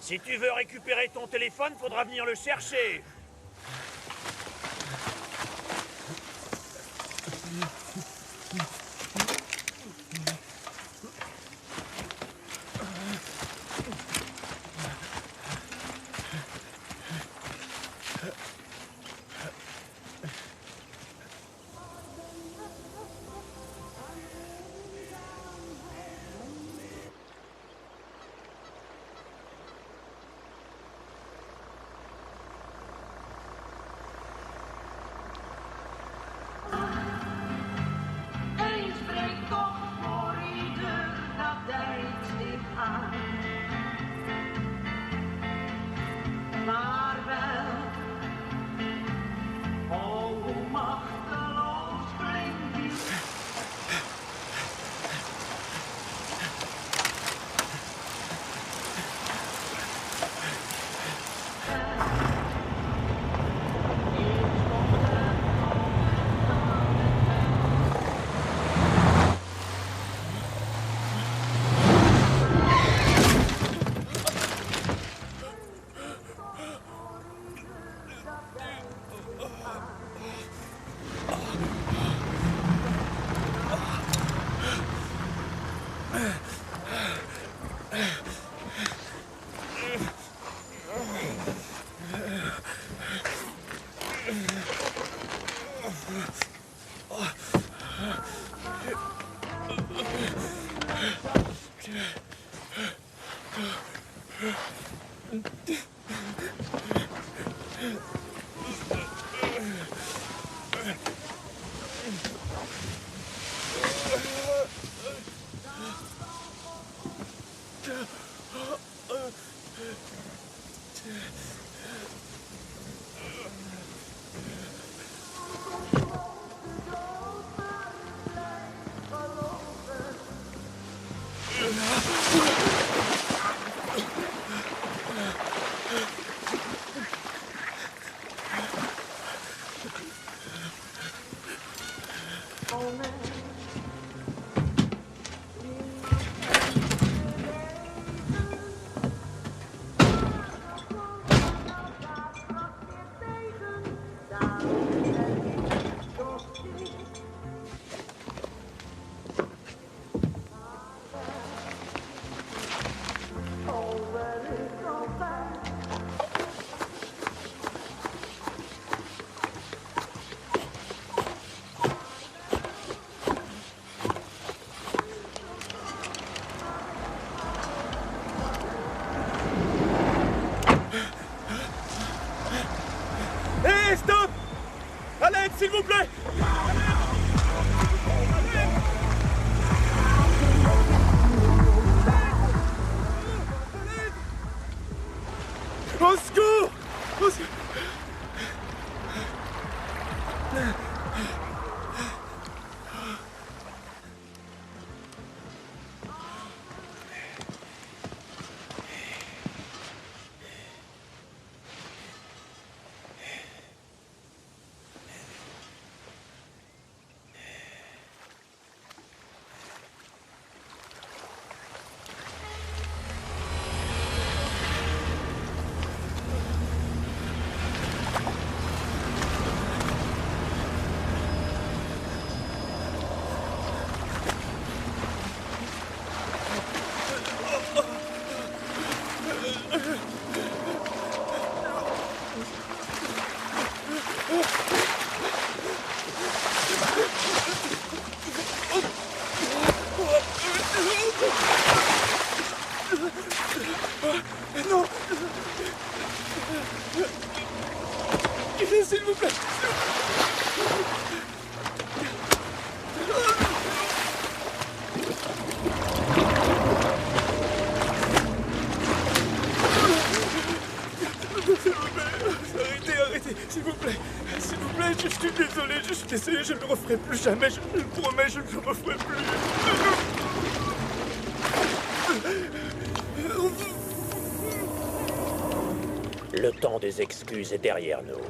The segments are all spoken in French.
Si tu veux récupérer ton téléphone, faudra venir le chercher. S'il vous plaît! Au secours! Au secours! Non! S'il vous plaît! Arrêtez, s'il vous plaît! S'il vous plaît, je suis désolé, je ne le referai plus jamais, je le promets, je ne le referai plus! Le temps des excuses est derrière nous.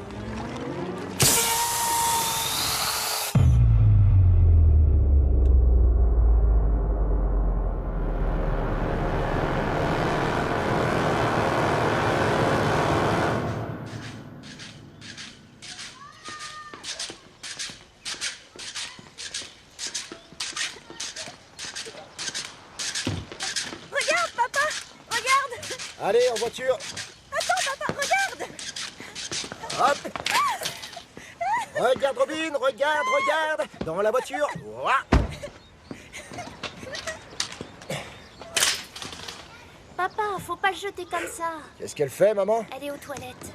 Allez, en voiture. Attends, papa, regarde! Hop. Regarde, Robin, regarde. Dans la voiture. Ouah. Papa, faut pas le jeter comme ça. Qu'est-ce qu'elle fait, maman? Elle est aux toilettes.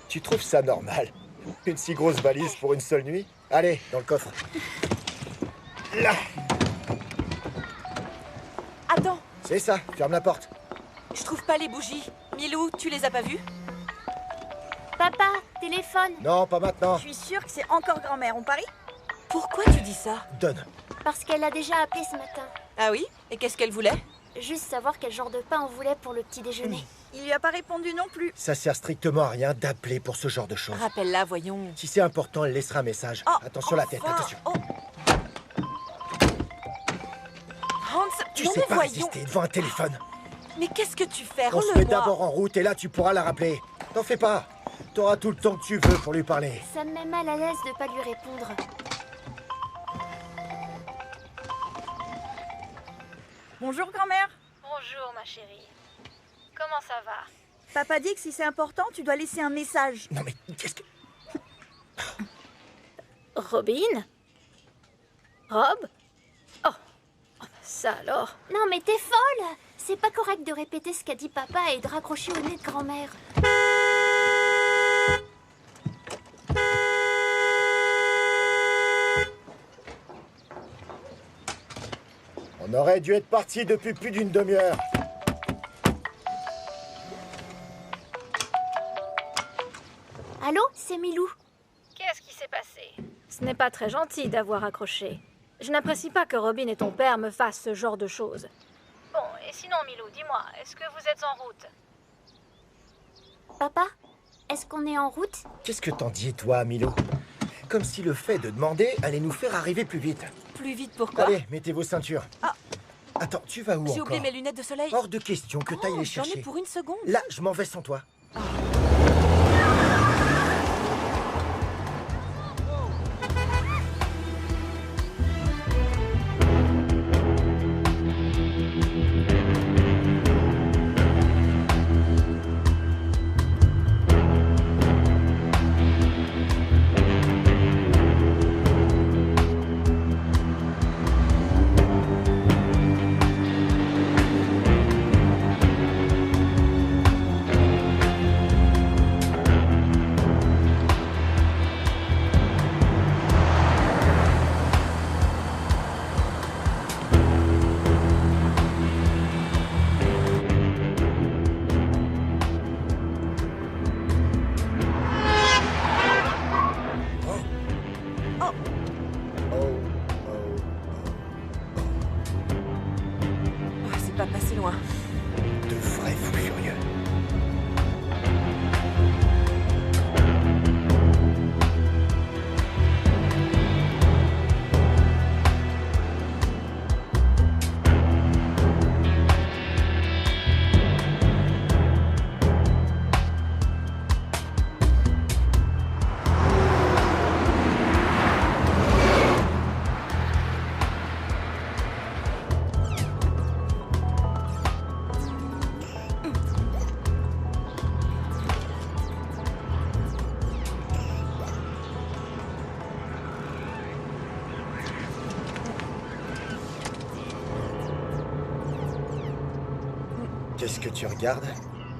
Tu trouves ça normal? Une si grosse valise pour une seule nuit? Allez, dans le coffre. Là. Attends, C'est ça, ferme la porte. je trouve pas les bougies. Milou, tu les as pas vues? Papa, téléphone. Non, pas maintenant. Je suis sûre que c'est encore grand-mère, on parie? Pourquoi tu dis ça? Donne. Parce qu'elle a déjà appelé ce matin. Ah oui? Et qu'est-ce qu'elle voulait? Juste savoir quel genre de pain on voulait pour le petit déjeuner. Il lui a pas répondu non plus. Ça sert strictement à rien d'appeler pour ce genre de choses. Rappelle-la, voyons. Si c'est important, elle laissera un message. Oh, Attention la tête, enfin, attention. oh. Hans, Tu non sais mais pas voyons. résister devant un téléphone. Mais qu'est-ce que tu fais? On se met Rends-le-moi. d'abord en route et là tu pourras la rappeler. T'en fais pas. T'auras tout le temps que tu veux pour lui parler. Ça me met mal à l'aise de pas lui répondre. Bonjour grand-mère. Bonjour ma chérie. Comment ça va? Papa dit que si c'est important, tu dois laisser un message. Non mais qu'est-ce que... Robin? Rob? Oh, ça alors? Non mais t'es folle. C'est pas correct de répéter ce qu'a dit papa et de raccrocher au nez de grand-mère. On aurait dû être parti depuis plus d'une demi-heure. Allô, c'est Milou. Qu'est-ce qui s'est passé? Ce n'est pas très gentil d'avoir accroché. Je n'apprécie pas que Robin et ton père me fassent ce genre de choses. Bon, et sinon, Milou, dis-moi, est-ce que vous êtes en route? Papa, est-ce qu'on est en route? Qu'est-ce que t'en dis, toi, Milo? Comme si le fait de demander allait nous faire arriver plus vite. Plus vite pourquoi? Allez, mettez vos ceintures. Ah. Attends, tu vas où J'ai encore? oublié mes lunettes de soleil. Hors de question que t'ailles Oh, les j'en ai chercher. pour une seconde. Là, je m'en vais sans toi. Ah, c'est pas passé loin. De vrais fous furieux. Qu'est-ce que tu regardes?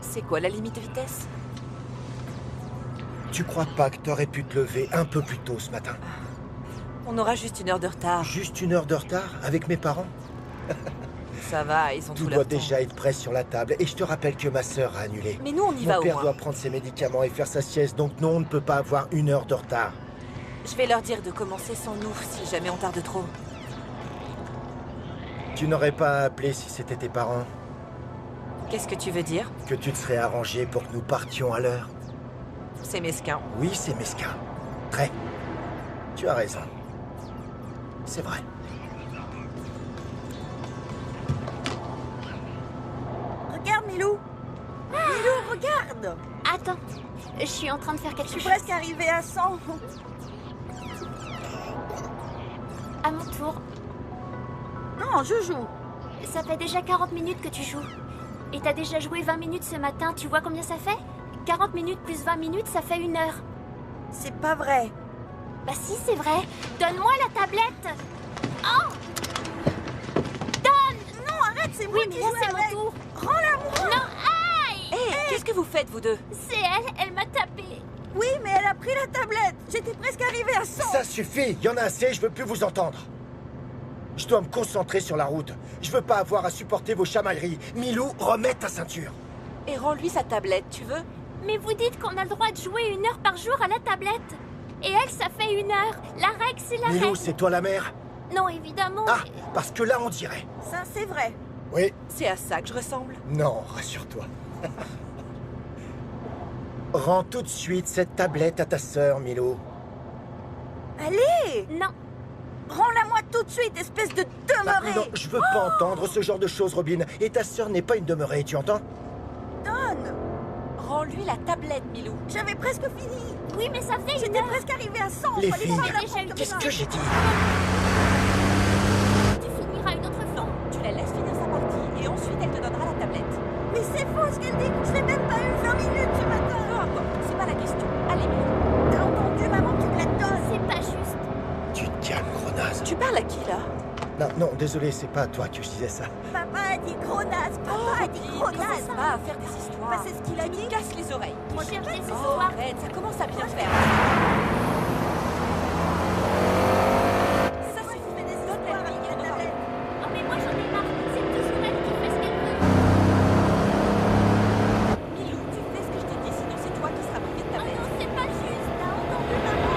C'est quoi la limite de vitesse? Tu crois pas que t'aurais pu te lever un peu plus tôt ce matin? On aura juste 1 heure de retard. Juste 1 heure de retard avec mes parents? Ça va, ils ont Tout tout doit leur temps. déjà être prêt sur la table. Et je te rappelle que ma sœur a annulé. Mais nous, on y va Mon au père moins. doit prendre ses médicaments et faire sa sieste, donc non, on ne peut pas avoir 1 heure de retard. Je vais leur dire de commencer sans nous, si jamais on tarde trop. Tu n'aurais pas appelé si c'était tes parents? Qu'est-ce que tu veux dire? Que tu te serais arrangé pour que nous partions à l'heure? C'est mesquin. Oui, c'est mesquin. Très. Tu as raison. C'est vrai. Regarde Milou. Milou, regarde. Attends, je suis en train de faire quelque Je suis chose. presque arrivée à 100. À mon tour. Non, je joue. Ça fait déjà 40 minutes que tu joues. Et t'as déjà joué 20 minutes ce matin, tu vois combien ça fait? 40 minutes plus 20 minutes, ça fait 1 heure. C'est pas vrai. Bah si, c'est vrai. Donne-moi la tablette. Oh! Donne! Non, arrête, c'est moi Oui, mais qui là, joue c'est mon avec. tour. Rends-la moi. Non, aïe! Hé, qu'est-ce que vous faites, vous deux? C'est elle m'a tapé. Oui, mais elle a pris la tablette. J'étais presque arrivée à 100. Ça suffit, y en a assez, je veux plus vous entendre. Je dois me concentrer sur la route. Je veux pas avoir à supporter vos chamailleries. Milou, remets ta ceinture. Et rends-lui sa tablette, tu veux? Mais vous dites qu'on a le droit de jouer 1 heure par jour à la tablette. Et elle, ça fait 1 heure. La règle, c'est la Milou, règle. c'est toi la mère? Non, évidemment. Ah, parce que là, on dirait. Ça, c'est vrai. Oui, C'est à ça que je ressemble. non, rassure-toi. Rends tout de suite cette tablette à ta sœur, Milou. Allez, Non. rends-la-moi tout de suite, espèce de Ah, demeurée. non, je veux pas entendre ce genre de choses, Robin. Et ta sœur n'est pas une demeurée, tu entends? Donne. Rends-lui la tablette, Milou. J'avais presque fini. Oui, mais ça fait 1 J'étais heure. presque arrivée à 100. Les Fallait filles, pas la déjà prendre eu comme Qu'est-ce ça. que j'ai dit? Tu finiras une autre fois. Tu la laisses finir sa partie et ensuite elle te donnera la tablette. Mais c'est faux ce qu'elle dit. Je n'ai même pas eu 20 minutes ce matin. Peu importe, c'est pas la question. Allez, Milou. T'as entendu, maman, tu me la donnes. C'est pas juste. Tu te calmes, grenasse. Tu parles à qui, là? Non, non, désolé, c'est pas à toi que je disais ça. Papa a dit gros naze. Papa a dit gros naze. Commence pas à faire des histoires. Bah, c'est ce qu'il a Tu dit. me casses les oreilles. Moi, cherche des Oh, histoires. arrête, ça commence à bien faire. Ça suffit, fais des donne la histoires fille, avec elle la ne parle tablette. Oh, mais moi, j'en ai marre. C'est toujours elle qui fait ce qu'elle veut. Milou, tu fais ce que je te dis, sinon c'est toi qui seras privé de Oh tablette. non, c'est pas juste. T'as entendu, maman?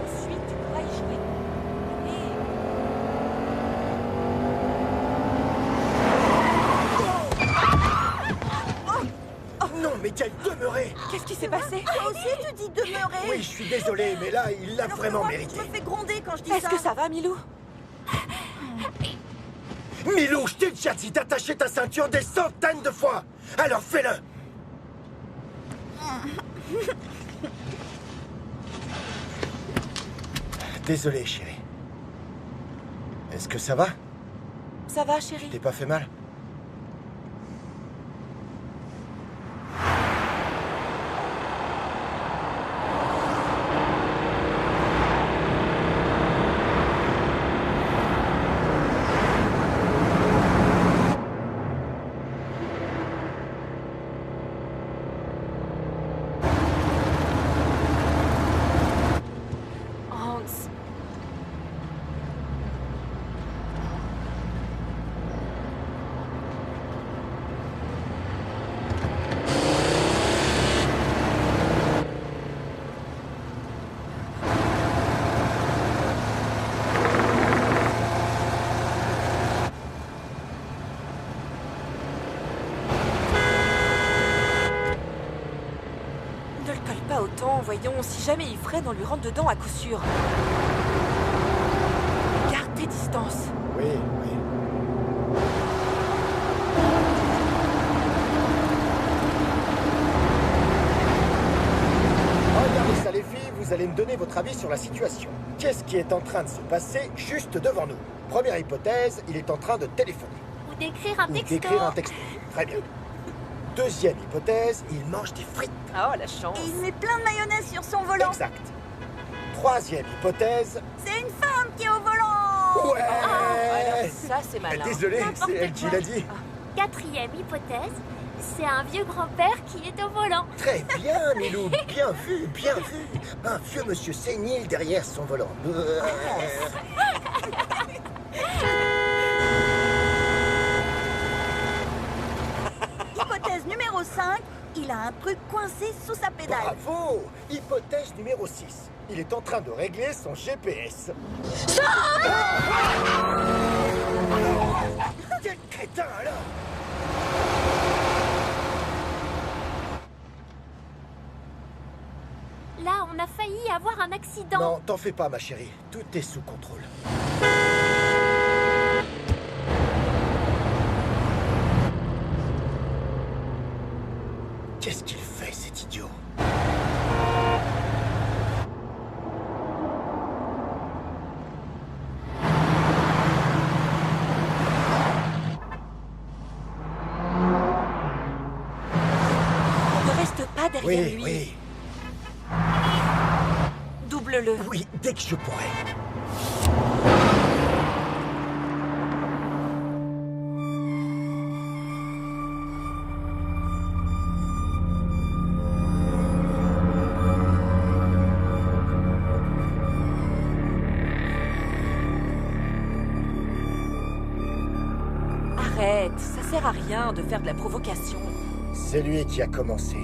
Ensuite, tu pourras y jouer. Allez. Non, mais quelle demeurée! Qu'est-ce qui s'est passé? Toi aussi, tu dis demeurer. Oui, je suis désolé, mais là, il l'a Alors vraiment pourquoi mérité. Tu me fais gronder quand je dis Est-ce ça. que ça va, Milou? Milou, je t'ai déjà dit d'attacher ta ceinture des centaines de fois! Alors fais-le! Désolé, chérie. Est-ce que ça va? Ça va, chérie? T'es pas fait mal? Hans. Ne le colle pas autant, voyons. Si jamais il freine, on lui rentre dedans à coup sûr. Garde tes distances. Oui, oui. Regardez ça, les filles, vous allez me donner votre avis sur la situation. Qu'est-ce qui est en train de se passer juste devant nous? Première hypothèse, il est en train de téléphoner. Ou d'écrire un Ou texto. d'écrire un texto. Très bien. Deuxième hypothèse, il mange des frites. Oh, la chance. Et il met plein de mayonnaise sur son volant. Exact. Troisième hypothèse... C'est une femme qui est au volant. Ouais Alors ça, c'est malin. Désolé, N'importe c'est elle qui quoi. l'a dit. Quatrième hypothèse, c'est un vieux grand-père qui est au volant. Très bien, Milou, bien vu, bien vu. Un vieux monsieur sénile derrière son volant. Hypothèse numéro 5, il a un truc coincé sous sa pédale. Bravo! Hypothèse numéro 6. Il est en train de régler son GPS. Quel crétin, alors! Là, on a failli avoir un accident. Non, t'en fais pas, ma chérie. Tout est sous contrôle. Qu'est-ce qu'il fait, cet idiot? Oui, derrière lui. oui, Double-le. oui, dès que je pourrai. Arrête, ça sert à rien de faire de la provocation. C'est lui qui a commencé.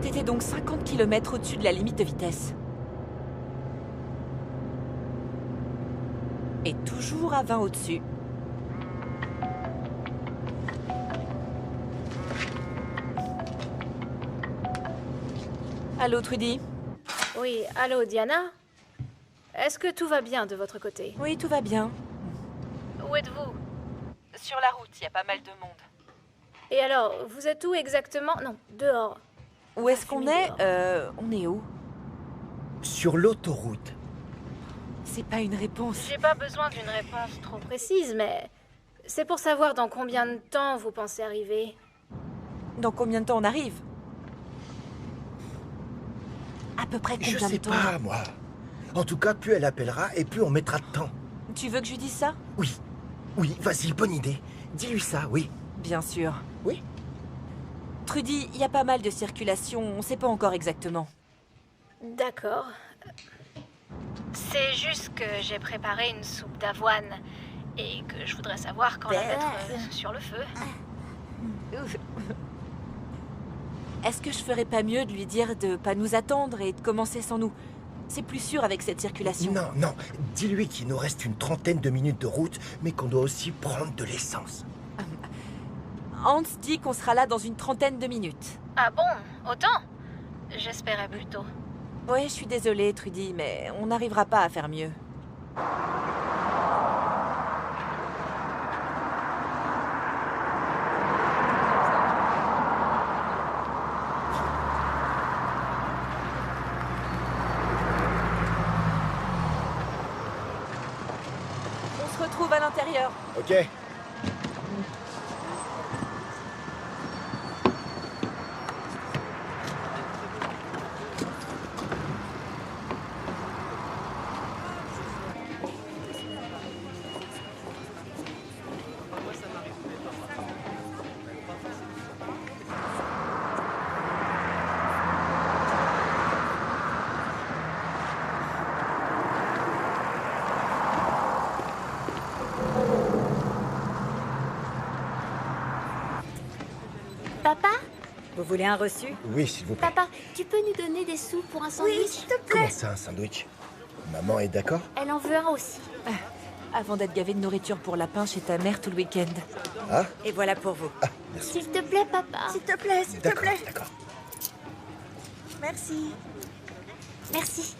T'étais donc 50 km au-dessus de la limite de vitesse. Et toujours à 20 au-dessus. Allô, Trudy? Oui, allô, Diana? Est-ce que tout va bien de votre côté? Oui, tout va bien. Où êtes-vous? Sur la route, il y a pas mal de monde. Et alors, vous êtes où exactement? Non, dehors. Où est-ce qu'on Fumée est dehors. On est où? Sur l'autoroute. C'est pas une réponse. J'ai pas besoin d'une réponse trop précise, mais c'est pour savoir dans combien de temps vous pensez arriver. Dans combien de temps on arrive? À peu près Je combien de sais temps? pas, moi. En tout cas, plus elle appellera et plus on mettra de temps. Tu veux que je lui dise ça? Oui, oui, vas-y, bonne idée. Dis-lui ça, oui. Bien sûr. Oui. Trudy, il y a pas mal de circulation, on sait pas encore exactement. D'accord. C'est juste que j'ai préparé une soupe d'avoine et que je voudrais savoir quand la mettre sur le feu. Est-ce que je ferais pas mieux de lui dire de pas nous attendre et de commencer sans nous? C'est plus sûr avec cette circulation. Non, non, dis-lui qu'il nous reste une trentaine de minutes de route, mais qu'on doit aussi prendre de l'essence. Hans dit qu'on sera là dans une trentaine de minutes. Ah bon? Autant? J'espérais plutôt. Ouais, je suis désolée, Trudy, mais on n'arrivera pas à faire mieux. On se retrouve à l'intérieur. Ok. Papa? Vous voulez un reçu? Oui, s'il vous plaît. Papa, tu peux nous donner des sous pour un sandwich? Oui, s'il te plaît. Comment ça, un sandwich? Maman est d'accord? Elle en veut un aussi. Avant d'être gavé de nourriture pour lapin chez ta mère tout le week-end. Ah, Et voilà pour vous. ah, merci. S'il te plaît, papa. S'il te plaît, s'il te D'accord, plaît. d'accord. Merci. Merci.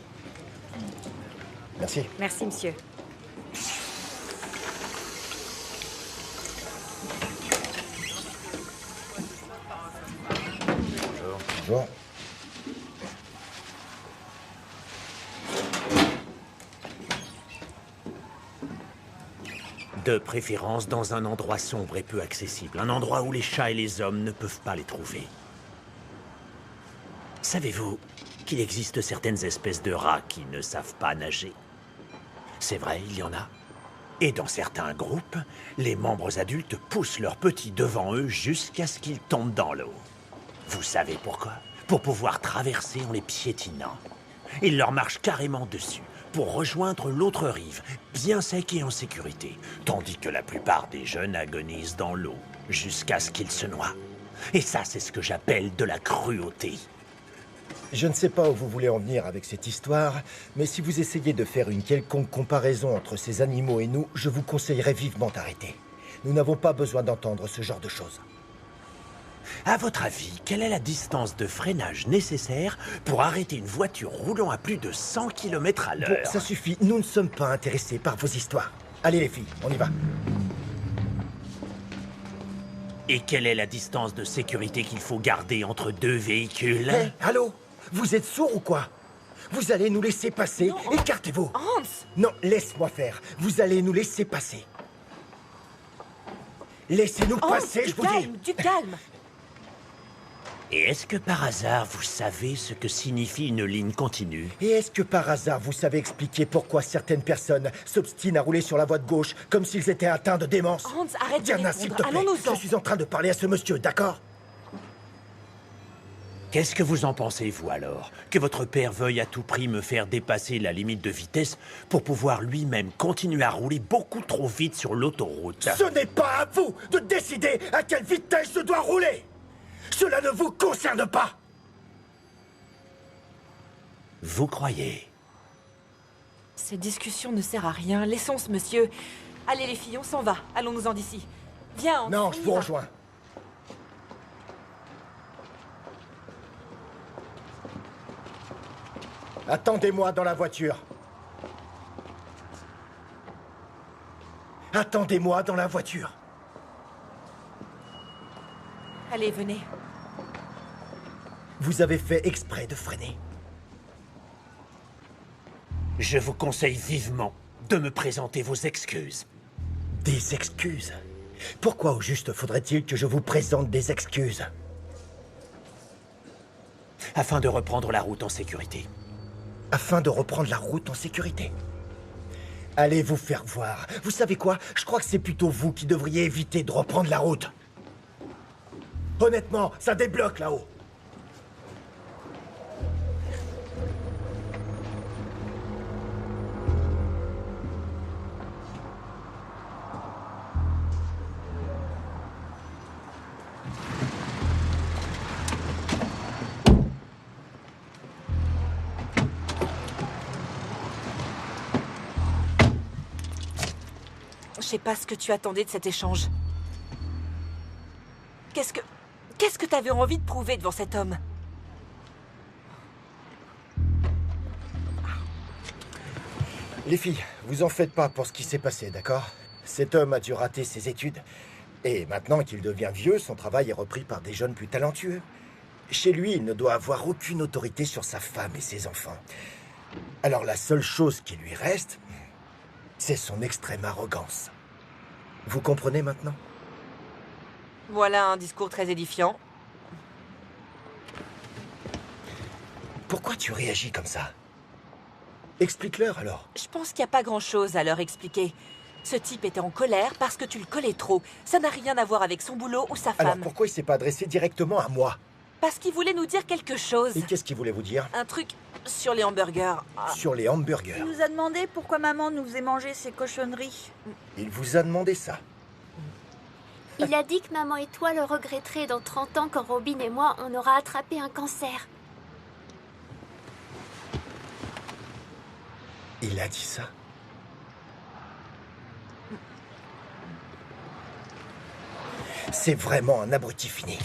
Merci. Merci, monsieur. Bonjour. De préférence dans un endroit sombre et peu accessible. Un endroit où les chats et les hommes ne peuvent pas les trouver. Savez-vous qu'il existe certaines espèces de rats qui ne savent pas nager? C'est vrai, il y en a. Et dans certains groupes, les membres adultes poussent leurs petits devant eux jusqu'à ce qu'ils tombent dans l'eau. Vous savez pourquoi? Pour pouvoir traverser en les piétinant. Ils leur marchent carrément dessus pour rejoindre l'autre rive, bien sec et en sécurité, tandis que la plupart des jeunes agonisent dans l'eau jusqu'à ce qu'ils se noient. Et ça, c'est ce que j'appelle de la cruauté. Je ne sais pas où vous voulez en venir avec cette histoire, mais si vous essayez de faire une quelconque comparaison entre ces animaux et nous, je vous conseillerais vivement d'arrêter. Nous n'avons pas besoin d'entendre ce genre de choses. À votre avis, quelle est la distance de freinage nécessaire pour arrêter une voiture roulant à plus de 100 km à Bon, l'heure? ça suffit, nous ne sommes pas intéressés par vos histoires. Allez les filles, on y va. Et quelle est la distance de sécurité qu'il faut garder entre deux véhicules? Hé, allô? Vous êtes sourds ou quoi? Vous allez nous laisser passer, écartez-vous. Hans! Non, laisse-moi faire. Vous allez nous laisser passer. Laissez-nous Hans, passer, je vous dis. du calme. Et est-ce que par hasard vous savez ce que signifie une ligne continue? Et est-ce que par hasard vous savez expliquer pourquoi certaines personnes s'obstinent à rouler sur la voie de gauche comme s'ils étaient atteints de démence? Hans, arrête de Diana, s'il te répondre. plaît, Allons-nous-en. je suis en train de parler à ce monsieur, d'accord? Qu'est-ce que vous en pensez, vous, alors? Que votre père veuille à tout prix me faire dépasser la limite de vitesse pour pouvoir lui-même continuer à rouler beaucoup trop vite sur l'autoroute? Ce n'est pas à vous de décider à quelle vitesse je dois rouler. Cela ne vous concerne pas. Vous croyez? Cette discussion ne sert à rien. Laissons ce monsieur. Allez les filles, on s'en va. Allons-nous-en d'ici. Viens, Hans, Non, on je y vous va. rejoins. Attendez-moi dans la voiture. Attendez-moi dans la voiture. Allez, venez. Vous avez fait exprès de freiner. Je vous conseille vivement de me présenter vos excuses. Des excuses? Pourquoi au juste faudrait-il que je vous présente des excuses? Afin de reprendre la route en sécurité. Afin de reprendre la route en sécurité. Allez vous faire voir. Vous savez quoi? Je crois que c'est plutôt vous qui devriez éviter de reprendre la route. Honnêtement, ça débloque là-haut. Je sais pas ce que tu attendais de cet échange. Qu'est-ce que t'avais envie de prouver devant cet homme? Les filles, vous en faites pas pour ce qui s'est passé, d'accord? Cet homme a dû rater ses études. Et maintenant qu'il devient vieux, son travail est repris par des jeunes plus talentueux. Chez lui, il ne doit avoir aucune autorité sur sa femme et ses enfants. Alors la seule chose qui lui reste, c'est son extrême arrogance. Vous comprenez maintenant? Voilà un discours très édifiant. Pourquoi tu réagis comme ça? Explique-leur alors. Je pense qu'il n'y a pas grand-chose à leur expliquer. Ce type était en colère parce que tu le collais trop. Ça n'a rien à voir avec son boulot ou sa Alors femme. pourquoi il s'est pas adressé directement à moi? Parce qu'il voulait nous dire quelque chose. Et qu'est-ce qu'il voulait vous dire? Un truc sur les hamburgers. Ah, Sur les hamburgers. Il nous a demandé pourquoi maman nous faisait manger ces cochonneries. Il vous a demandé ça. Il a dit que maman et toi le regretterez dans 30 ans quand Robin et moi on aura attrapé un cancer. Il a dit ça? C'est vraiment un abruti fini.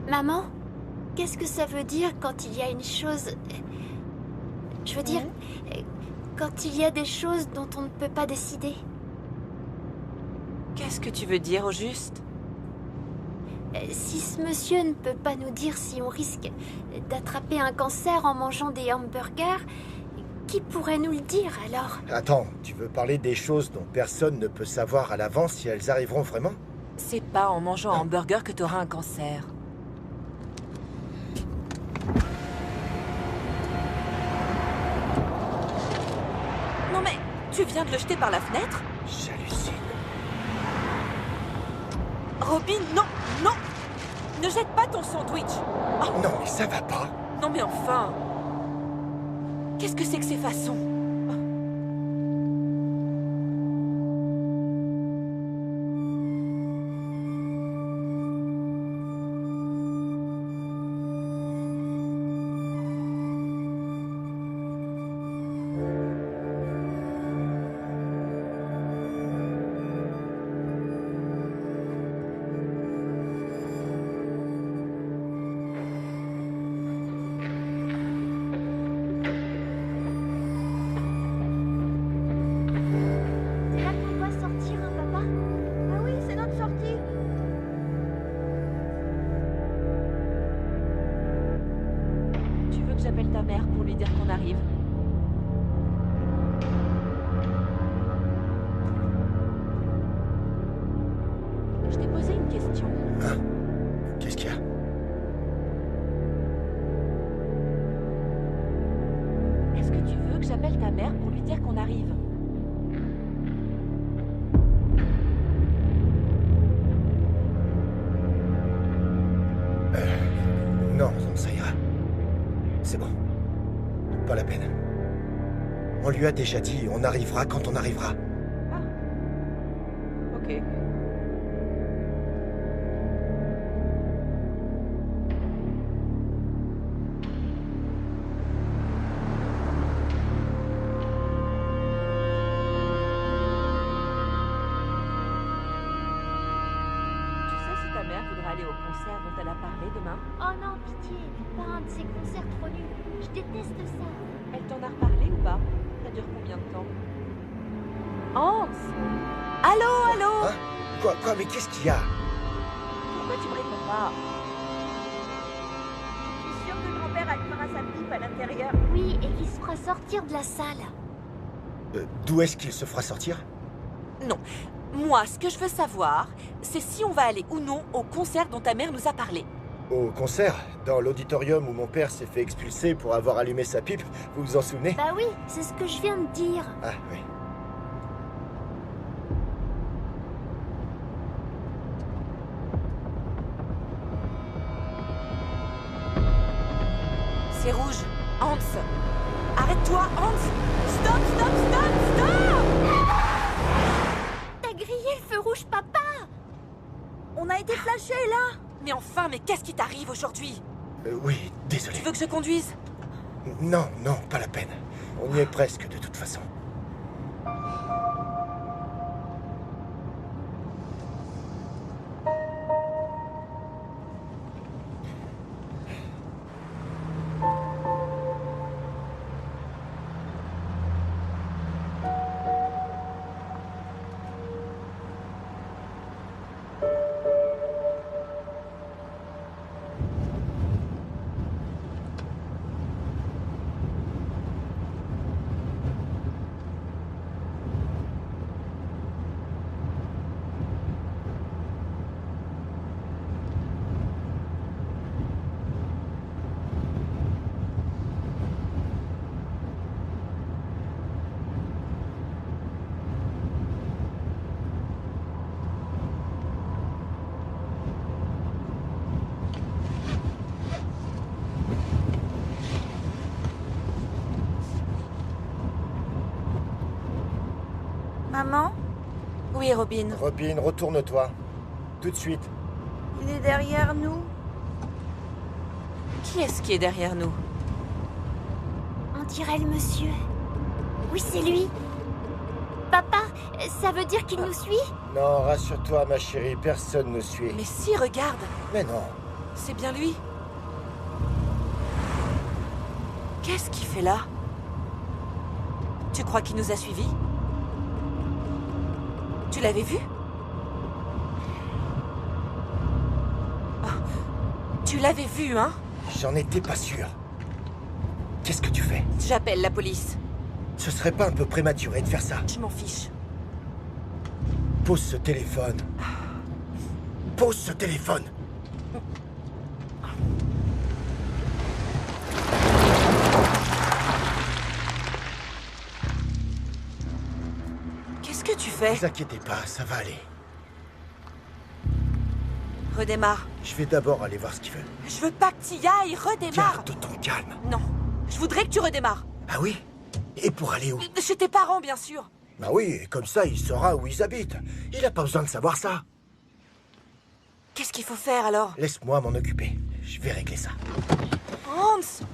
Maman, qu'est-ce que ça veut dire quand il y a une chose... Je veux dire, quand il y a des choses dont on ne peut pas décider. qu'est-ce que tu veux dire au juste? Si ce monsieur ne peut pas nous dire si on risque d'attraper un cancer en mangeant des hamburgers, qui pourrait nous le dire alors? Attends, tu veux parler des choses dont personne ne peut savoir à l'avance si elles arriveront vraiment? C'est pas en mangeant un hamburger que t'auras un cancer. Non mais, tu viens de le jeter par la fenêtre? J'hallucine. Robin, non, non! Ne jette pas ton sandwich. Oh, Non, mais ça va pas. non mais enfin. Qu'est-ce que c'est que ces façons? C'est là qu'on doit sortir, hein, papa? Ah oui, c'est notre sortie. Tu veux que j'appelle ta mère pour lui dire qu'on arrive? Je t'ai posé une question. Hein? Qu'est-ce qu'il y a? Est-ce que tu veux que j'appelle ta mère pour lui dire qu'on arrive? Non, non, ça ira. C'est bon. Pas la peine. On lui a déjà dit, on arrivera quand on arrivera. Ah. Ok. Tu sais si ta mère voudra aller au concert dont elle a parlé demain? Oh non, pitié, pas un de ces concerts trop nuls. Je déteste ça. Elle t'en a reparlé ou pas? Ça dure combien de temps? Hans! Allô, allô? Hein? Quoi, mais qu'est-ce qu'il y a? Pourquoi tu me réponds pas? Je suis sûre que grand-père allumera sa pipe à l'intérieur. Oui, et qu'il se fera sortir de la salle. D'où est-ce qu'il se fera sortir? Non. Moi, ce que je veux savoir, c'est si on va aller ou non au concert dont ta mère nous a parlé. Au concert, dans l'auditorium où mon père s'est fait expulser pour avoir allumé sa pipe, vous vous en souvenez? Bah oui, c'est ce que je viens de dire. Ah oui. C'est rouge. Hans! Arrête-toi, Hans! Stop, stop, stop, stop! T'as grillé le feu rouge, papa! On a été flashés, là. Mais enfin, mais qu'est-ce qui t'arrive aujourd'hui? Oui, désolé. Tu veux que je conduise? Non, non, pas la peine. On y est presque de toute façon. Maman, Oui, Robin. Robin, retourne-toi. Tout de suite. il est derrière nous. Qui est-ce qui est derrière nous? On dirait le monsieur. Oui, c'est lui. Papa, ça veut dire qu'il nous suit? Non, rassure-toi, ma chérie, personne ne suit. Mais si, regarde! Mais non. C'est bien lui. Qu'est-ce qu'il fait là? Tu crois qu'il nous a suivis? Tu l'avais vu? Ah, tu l'avais vu, hein? J'en étais pas sûr. Qu'est-ce que tu fais? J'appelle la police. Ce serait pas un peu prématuré de faire ça? Je m'en fiche. Pose ce téléphone. Pose ce téléphone. Qu'est-ce que tu fais? Ne vous inquiétez pas, ça va aller. Redémarre. Je vais d'abord aller voir ce qu'il veut. Je veux pas que t'y ailles, redémarre. Garde ton calme. Non, je voudrais que tu redémarres. Ah oui? Et pour aller où? Chez tes parents, bien sûr. Bah oui, et comme ça, il saura où ils habitent. Il a pas besoin de savoir ça. Qu'est-ce qu'il faut faire alors? Laisse-moi m'en occuper. Je vais régler ça. Hans!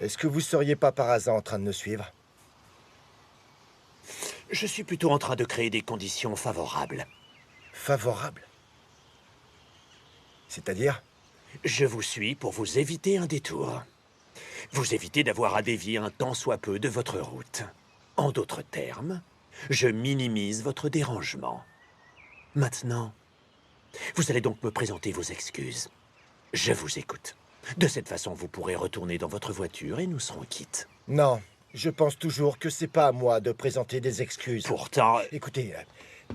Est-ce que vous seriez pas par hasard en train de me suivre? Je suis plutôt en train de créer des conditions favorables. Favorable? C'est-à-dire? Je vous suis pour vous éviter un détour. Vous évitez d'avoir à dévier un tant soit peu de votre route. En d'autres termes, je minimise votre dérangement. Maintenant, vous allez donc me présenter vos excuses. Je vous écoute. De cette façon, vous pourrez retourner dans votre voiture et nous serons quittes. Non, je pense toujours que c'est pas à moi de présenter des excuses. Pourtant, Écoutez,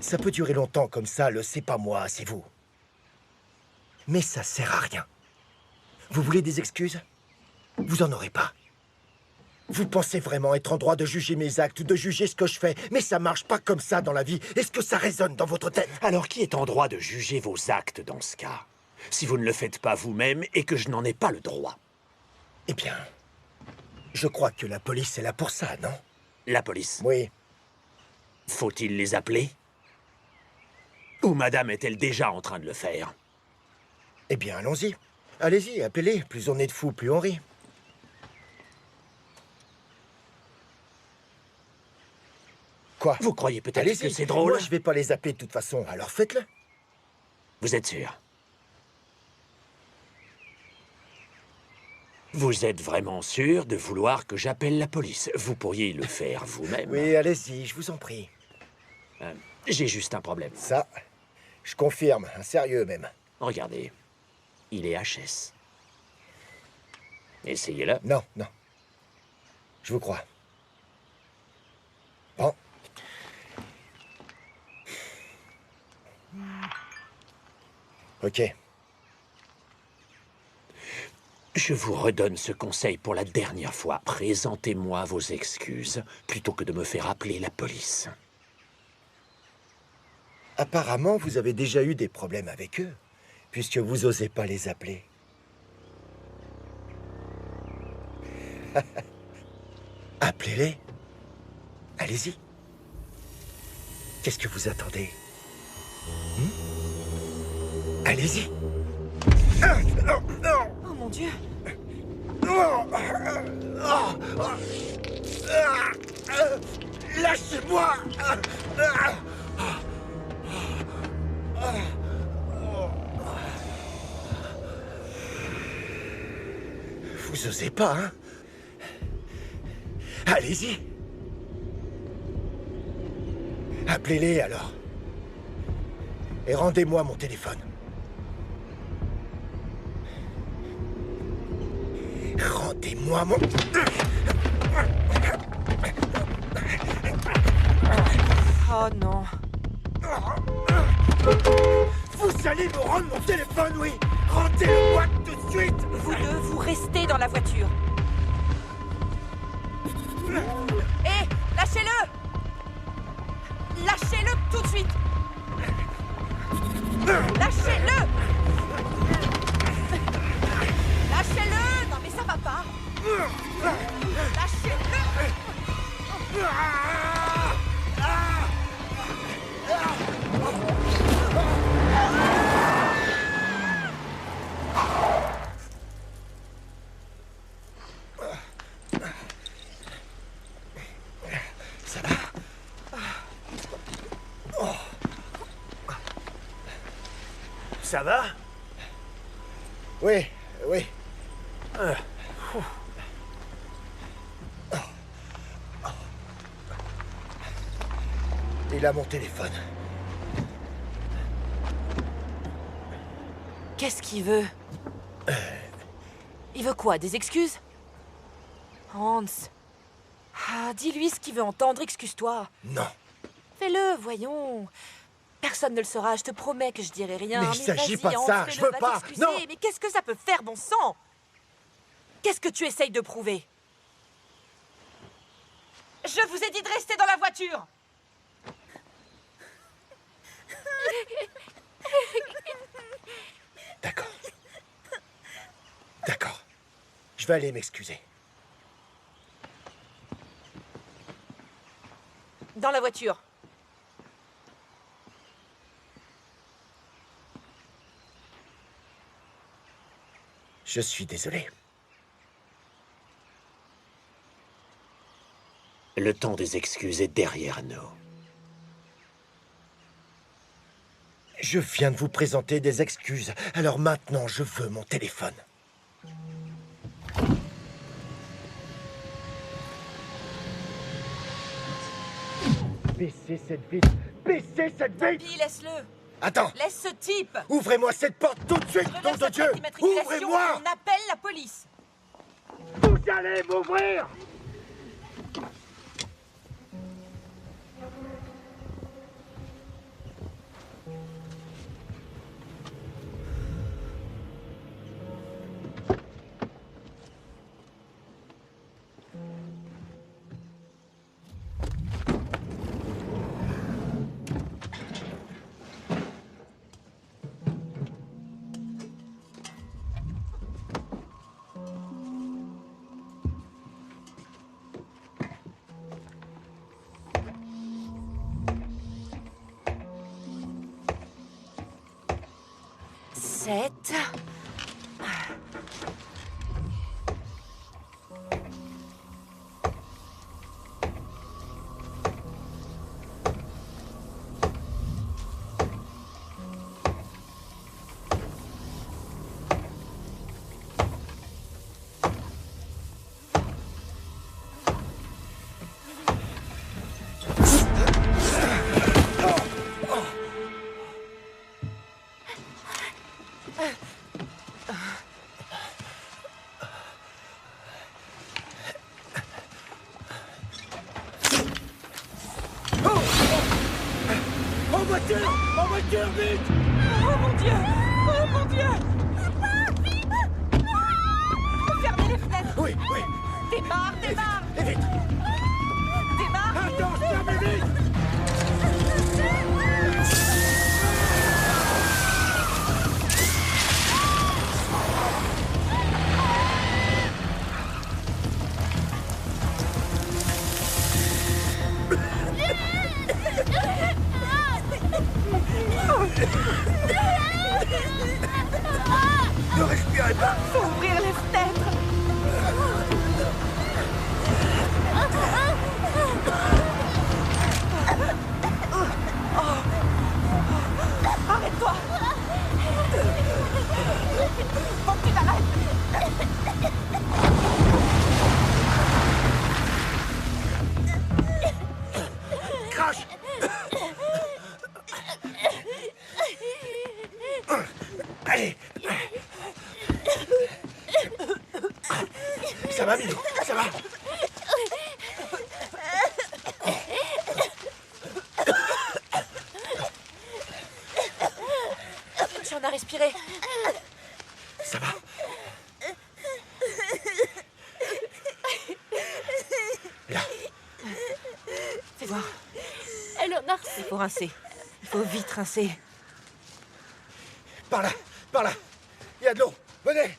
ça peut durer longtemps comme ça, le c'est pas moi, c'est vous. Mais ça sert à rien. Vous voulez des excuses? Vous en aurez pas. Vous pensez vraiment être en droit de juger mes actes ou de juger ce que je fais, mais ça marche pas comme ça dans la vie. Est-ce que ça résonne dans votre tête? alors qui est en droit de juger vos actes dans ce cas? Si vous ne le faites pas vous-même et que je n'en ai pas le droit. Eh bien, je crois que la police est là pour ça, non? La police, Oui. faut-il les appeler? Ou madame est-elle déjà en train de le faire? Eh bien, allons-y. Allez-y, appelez. Plus on est de fous, plus on rit. Quoi? Vous croyez peut-être Allez-y. que c'est drôle? Moi, je vais pas les appeler de toute façon, alors faites-le. Vous êtes sûr? Vous êtes vraiment sûr de vouloir que j'appelle la police? Vous pourriez le faire vous-même. Oui, allez-y, je vous en prie. J'ai juste un problème. Ça, je confirme, un sérieux même. Regardez, il est HS. Essayez-le. Non, non. Je vous crois. Bon. Ok. Je vous redonne ce conseil pour la dernière fois. Présentez-moi vos excuses plutôt que de me faire appeler la police. Apparemment, vous avez déjà eu des problèmes avec eux, puisque vous osez pas les appeler. Appelez-les. Allez-y. Qu'est-ce que vous attendez? Allez-y. Oh mon Dieu! Lâchez-moi! Vous osez pas, hein? Allez-y. Appelez-les alors. Et rendez-moi mon téléphone. Rendez-moi mon... Oh non. Vous allez me rendre mon téléphone, oui? Rendez-le-moi tout de suite! Vous deux, vous restez dans la voiture. Hé, lâchez-le! Lâchez-le tout de suite! Lâchez-le! Lâchez-le! Non mais ça va pas! Lâchez-le! Ça va? Ça va? Oui, oui. Il a mon téléphone. Qu'est-ce qu'il veut? Il veut quoi? Des excuses? Hans. Ah, dis-lui ce qu'il veut entendre, excuse-toi. Non. Fais-le, voyons. Personne ne le saura, je te promets que je dirai rien. Mais il s'agit pas de Hans, ça, fais-le, je veux va pas, t'excuser. non. Mais qu'est-ce que ça peut faire, bon sang? Qu'est-ce que tu essayes de prouver? Je vous ai dit de rester dans la voiture. D'accord. D'accord. Je vais aller m'excuser. Dans la voiture. Je suis désolé. Le temps des excuses est derrière nous. Je viens de vous présenter des excuses. Alors maintenant, je veux mon téléphone. Baissez cette vitre. Baissez cette Tant vitre. pis, laisse-le. Attends. Laisse ce type. Ouvrez-moi cette porte tout de suite, nom Relève de sa Dieu. plaque d'immatriculation, Ouvrez-moi. on appelle la police. Vous allez m'ouvrir. Sept. En voiture, vite. Oh mon Dieu! Oh mon Dieu! Fermez les fenêtres! Oui, oui. Démarre, démarre! Et vite. Démarre! Attends, fermez vite. Ne respirez pas. Faut ouvrir les fenêtres! Arrête-toi! Faut que tu t'arrêtes! Crash. Allez. Ça va, Milou? Ça va? J'en ai respiré. Ça va? Là. Fais voir. Elle en a Il faut rincer. Il faut vite rincer. Par là. Par là. Il y a de l'eau. Venez.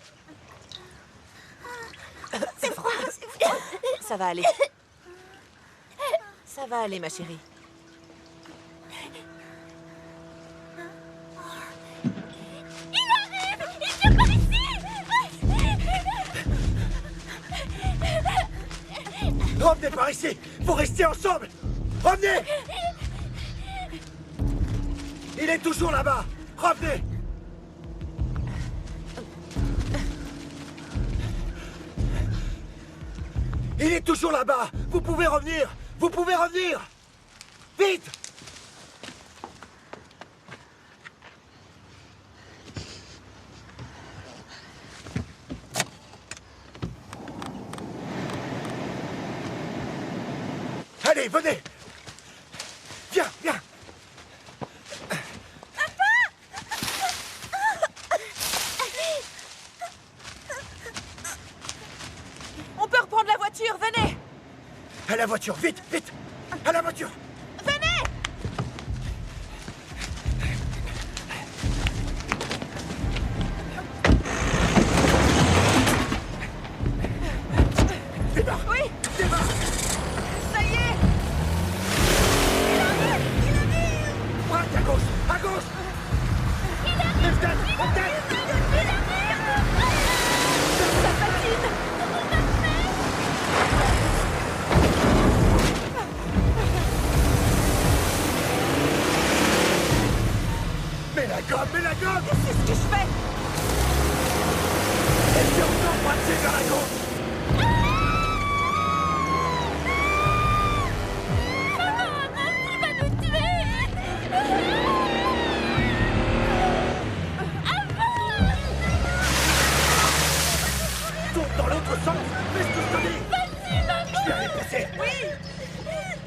Ça va aller. Ça va aller, ma chérie. Revenez par ici. Vous restez ensemble. Revenez. Il est toujours là-bas. Revenez. Il est toujours là-bas. Vous pouvez revenir. Vous pouvez revenir. Vite! Allez, venez! Viens, viens! On peut reprendre la voiture, venez! À la voiture, vite, vite! À la voiture! Venez! Démarre! Oui! Démarre! Ça y est! Braque à gauche! À gauche! Lève tête! En tête! Ça patine! Mets la gomme! Mets la gomme! C'est ce que je fais! Et puis encore braquer vers la gauche! Il va nous tuer. Tourne dans l'autre sens! Fais ce que je te dis! Je viens les passer! Oui!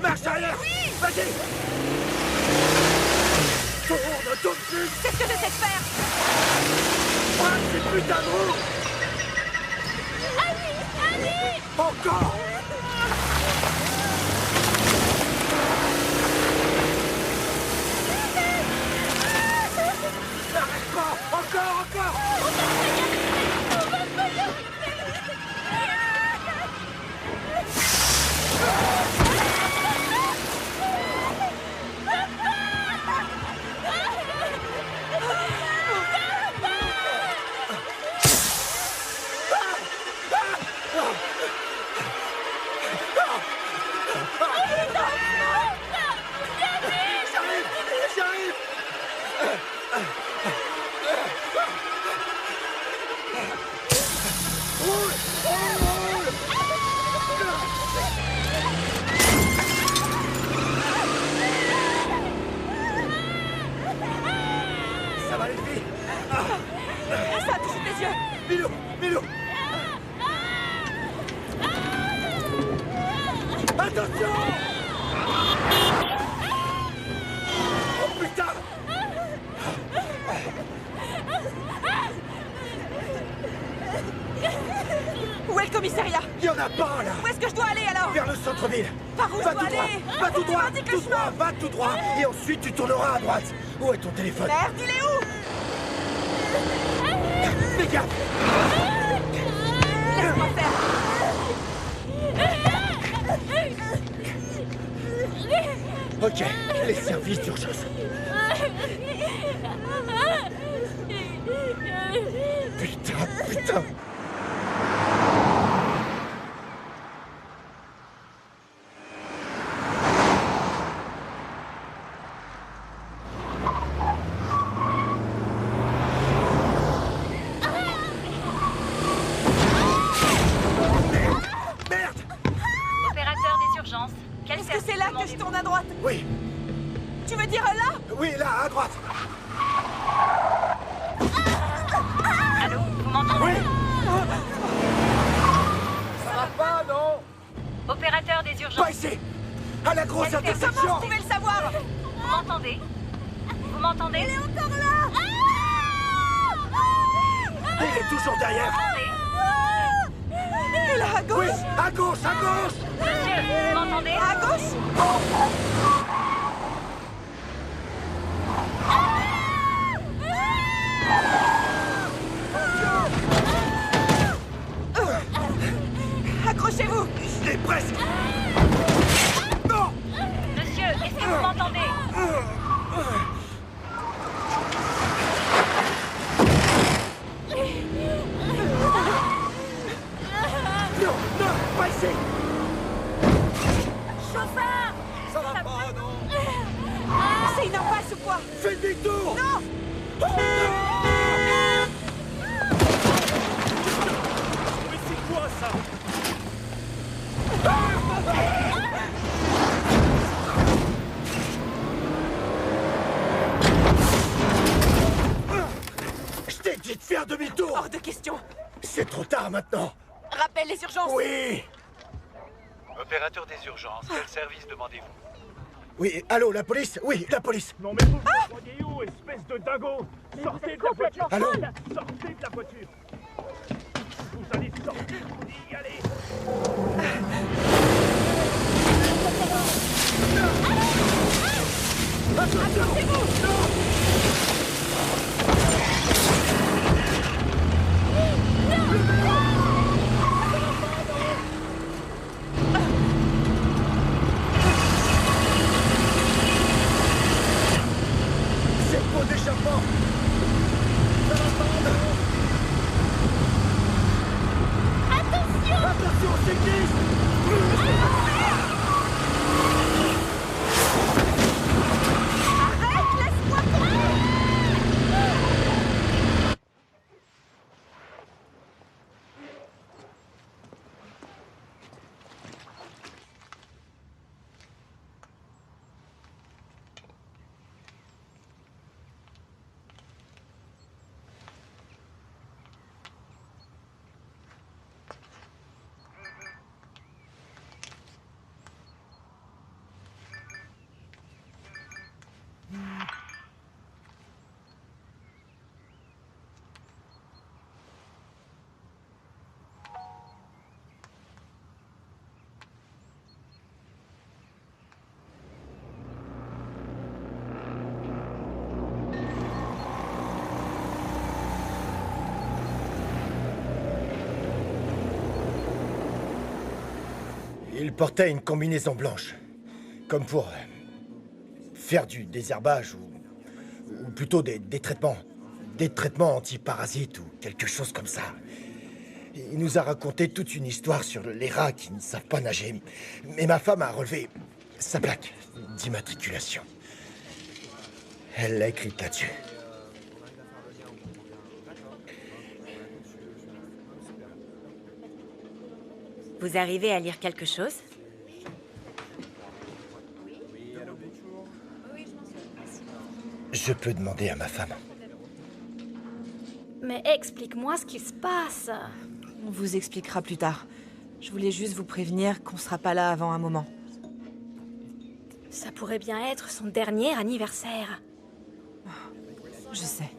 Marche arrière! Oui! Vas-y! Tourne plus! C'est ce que j'essaie de faire! Braque ces putains de roues! Encore! N'arrête pas! Encore! J'arrive! Roule! Roule! Ça va les filles? Ça a touché tes yeux! Milou! Milou! Attention! Oh putain! Où est le commissariat? Il y en a pas là! Où est-ce que je dois aller alors? Vers le centre-ville! Par où je Va dois tout droit! aller? Va tout droit! Indique le Tout droit! chemin. Va tout droit! Et ensuite tu tourneras à droite! Où est ton téléphone? Merde, il est où? Fais gaffe! Laisse-moi faire! Ok, les services d'urgence. Putain! Merde! Opérateur des urgences. Quel Est-ce que service c'est là que je demandez-vous? tourne à droite? Oui, Tu veux dire là? oui, là, à droite. Allô, vous m'entendez? Oui. Ça va pas, non? Opérateur des Pas urgences. ici. À la grosse Quelle intersection. Comment vous pouvez le savoir? Vous m'entendez? Vous m'entendez? Elle est encore là. Il est toujours derrière. M'entendez? Et là, à Oui, gauche? à gauche, à gauche. Monsieur, vous m'entendez? À gauche? Accrochez-vous! Je l'ai presque. Non. Monsieur, est-ce que vous m'entendez? Non, non, pas ici. Chauffeur. Ça va pas, non. C'est une impasse ou quoi? Fais demi-tour. Non! Mais c'est quoi ça? Faire demi-tour! Hors de question. C'est trop tard maintenant! Rappelle les urgences. Oui! Opérateur des urgences, quel service demandez-vous? Oui, allô, la police? Oui, la police! Non mais vous croyez où, espèce de dingo? Sortez de la voiture! Allô? Sortez de la voiture! Vous allez sortir, je vous dis, allez! C'est le pot d'échappement! Ça va pas, non? Attention, c'est glisse! Il portait une combinaison blanche, comme pour faire du désherbage ou plutôt des traitements antiparasites ou quelque chose comme ça. Il nous a raconté toute une histoire sur les rats qui ne savent pas nager. Mais ma femme a relevé sa plaque d'immatriculation. Elle l'a écrite là-dessus. Vous arrivez à lire quelque chose? Je peux demander à ma femme. Mais explique-moi ce qui se passe. On vous expliquera plus tard. Je voulais juste vous prévenir qu'on sera pas là avant un moment. Ça pourrait bien être son dernier anniversaire. Je sais.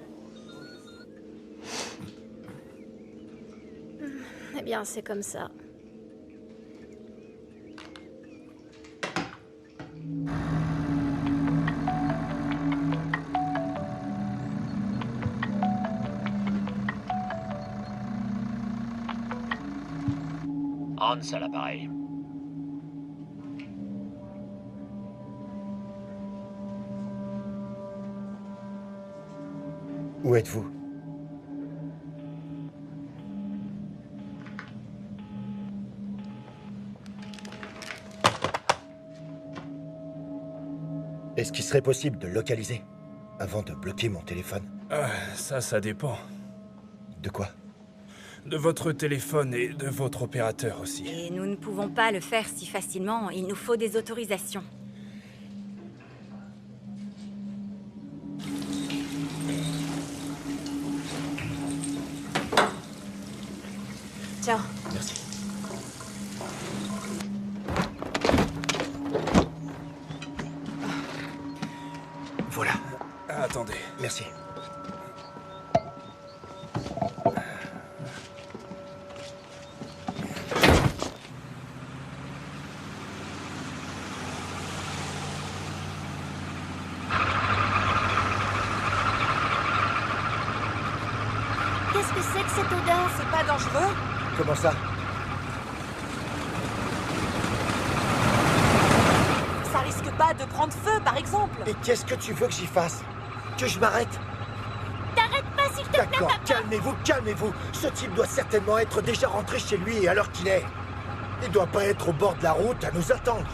Eh bien, c'est comme ça. Hans à l'appareil. Où êtes-vous? Est-ce qu'il serait possible de localiser avant de bloquer mon téléphone? Ça dépend. De quoi? De votre téléphone et de votre opérateur aussi. Et nous ne pouvons pas le faire si facilement. Il nous faut des autorisations. Tiens. Merci. Voilà. Attendez. Merci. Qu'est-ce que c'est que cette odeur? C'est pas dangereux? Comment ça? Ça risque pas de prendre feu, par exemple. Et qu'est-ce que tu veux que j'y fasse? Que je m'arrête? T'arrêtes pas, s'il te plaît, D'accord, papa. calmez-vous, calmez-vous. Ce type doit certainement être déjà rentré chez lui à l'heure qu'il est. Il doit pas être au bord de la route à nous attendre.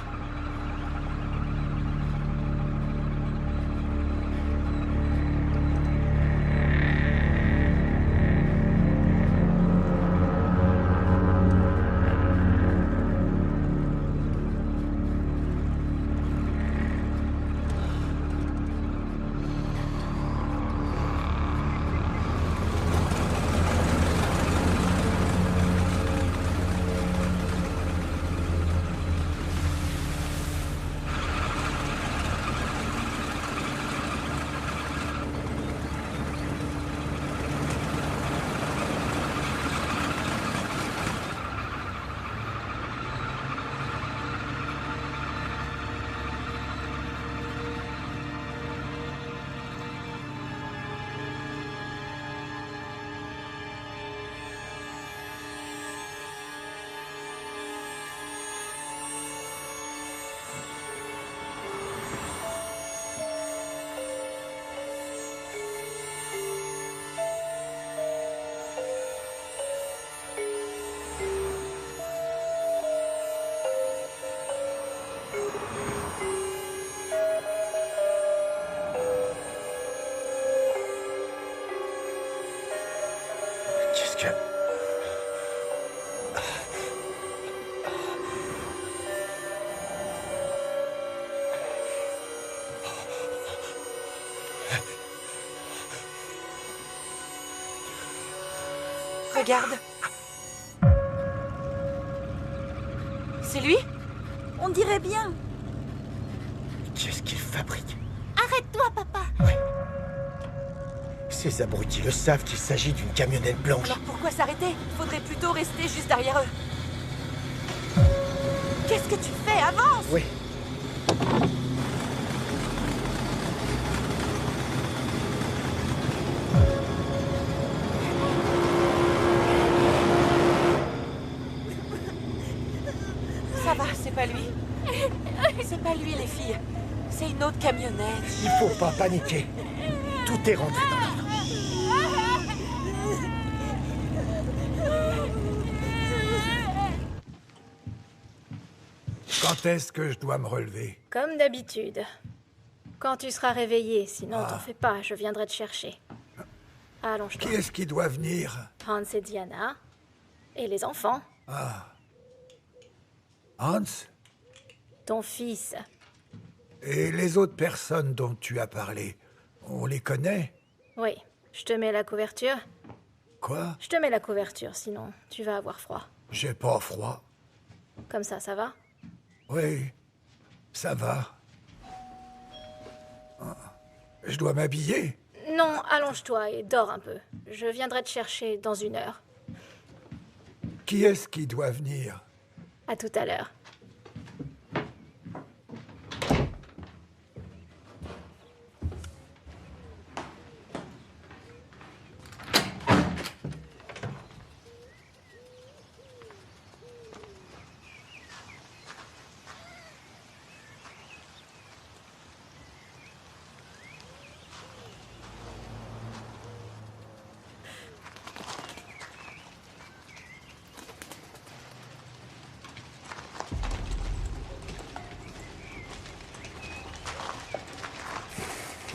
que... Regarde. C'est lui? On dirait bien. Qu'est-ce qu'il fabrique? Arrête-toi, papa. Ces abrutis le savent qu'il s'agit d'une camionnette blanche. Alors pourquoi s'arrêter? Faudrait plutôt rester juste derrière eux. Qu'est-ce que tu fais? Avance! Oui. Ça va, c'est pas lui. C'est pas lui, les filles. C'est une autre camionnette. Il faut pas paniquer. Tout est rentré dans l'ordre. Quand est-ce que je dois me relever? Comme d'habitude. Quand tu seras réveillé, sinon t'en fais pas, je viendrai te chercher. Allonge-toi. Qui est-ce qui doit venir? Hans et Diana. Et les enfants. Hans? Ton fils. Et les autres personnes dont tu as parlé, on les connaît? Oui. Je te mets la couverture? Quoi? Je te mets la couverture, sinon tu vas avoir froid. J'ai pas froid. Comme ça va? Oui, ça va. Je dois m'habiller? Non, allonge-toi et dors un peu. Je viendrai te chercher dans 1 heure. Qui est-ce qui doit venir? À tout à l'heure.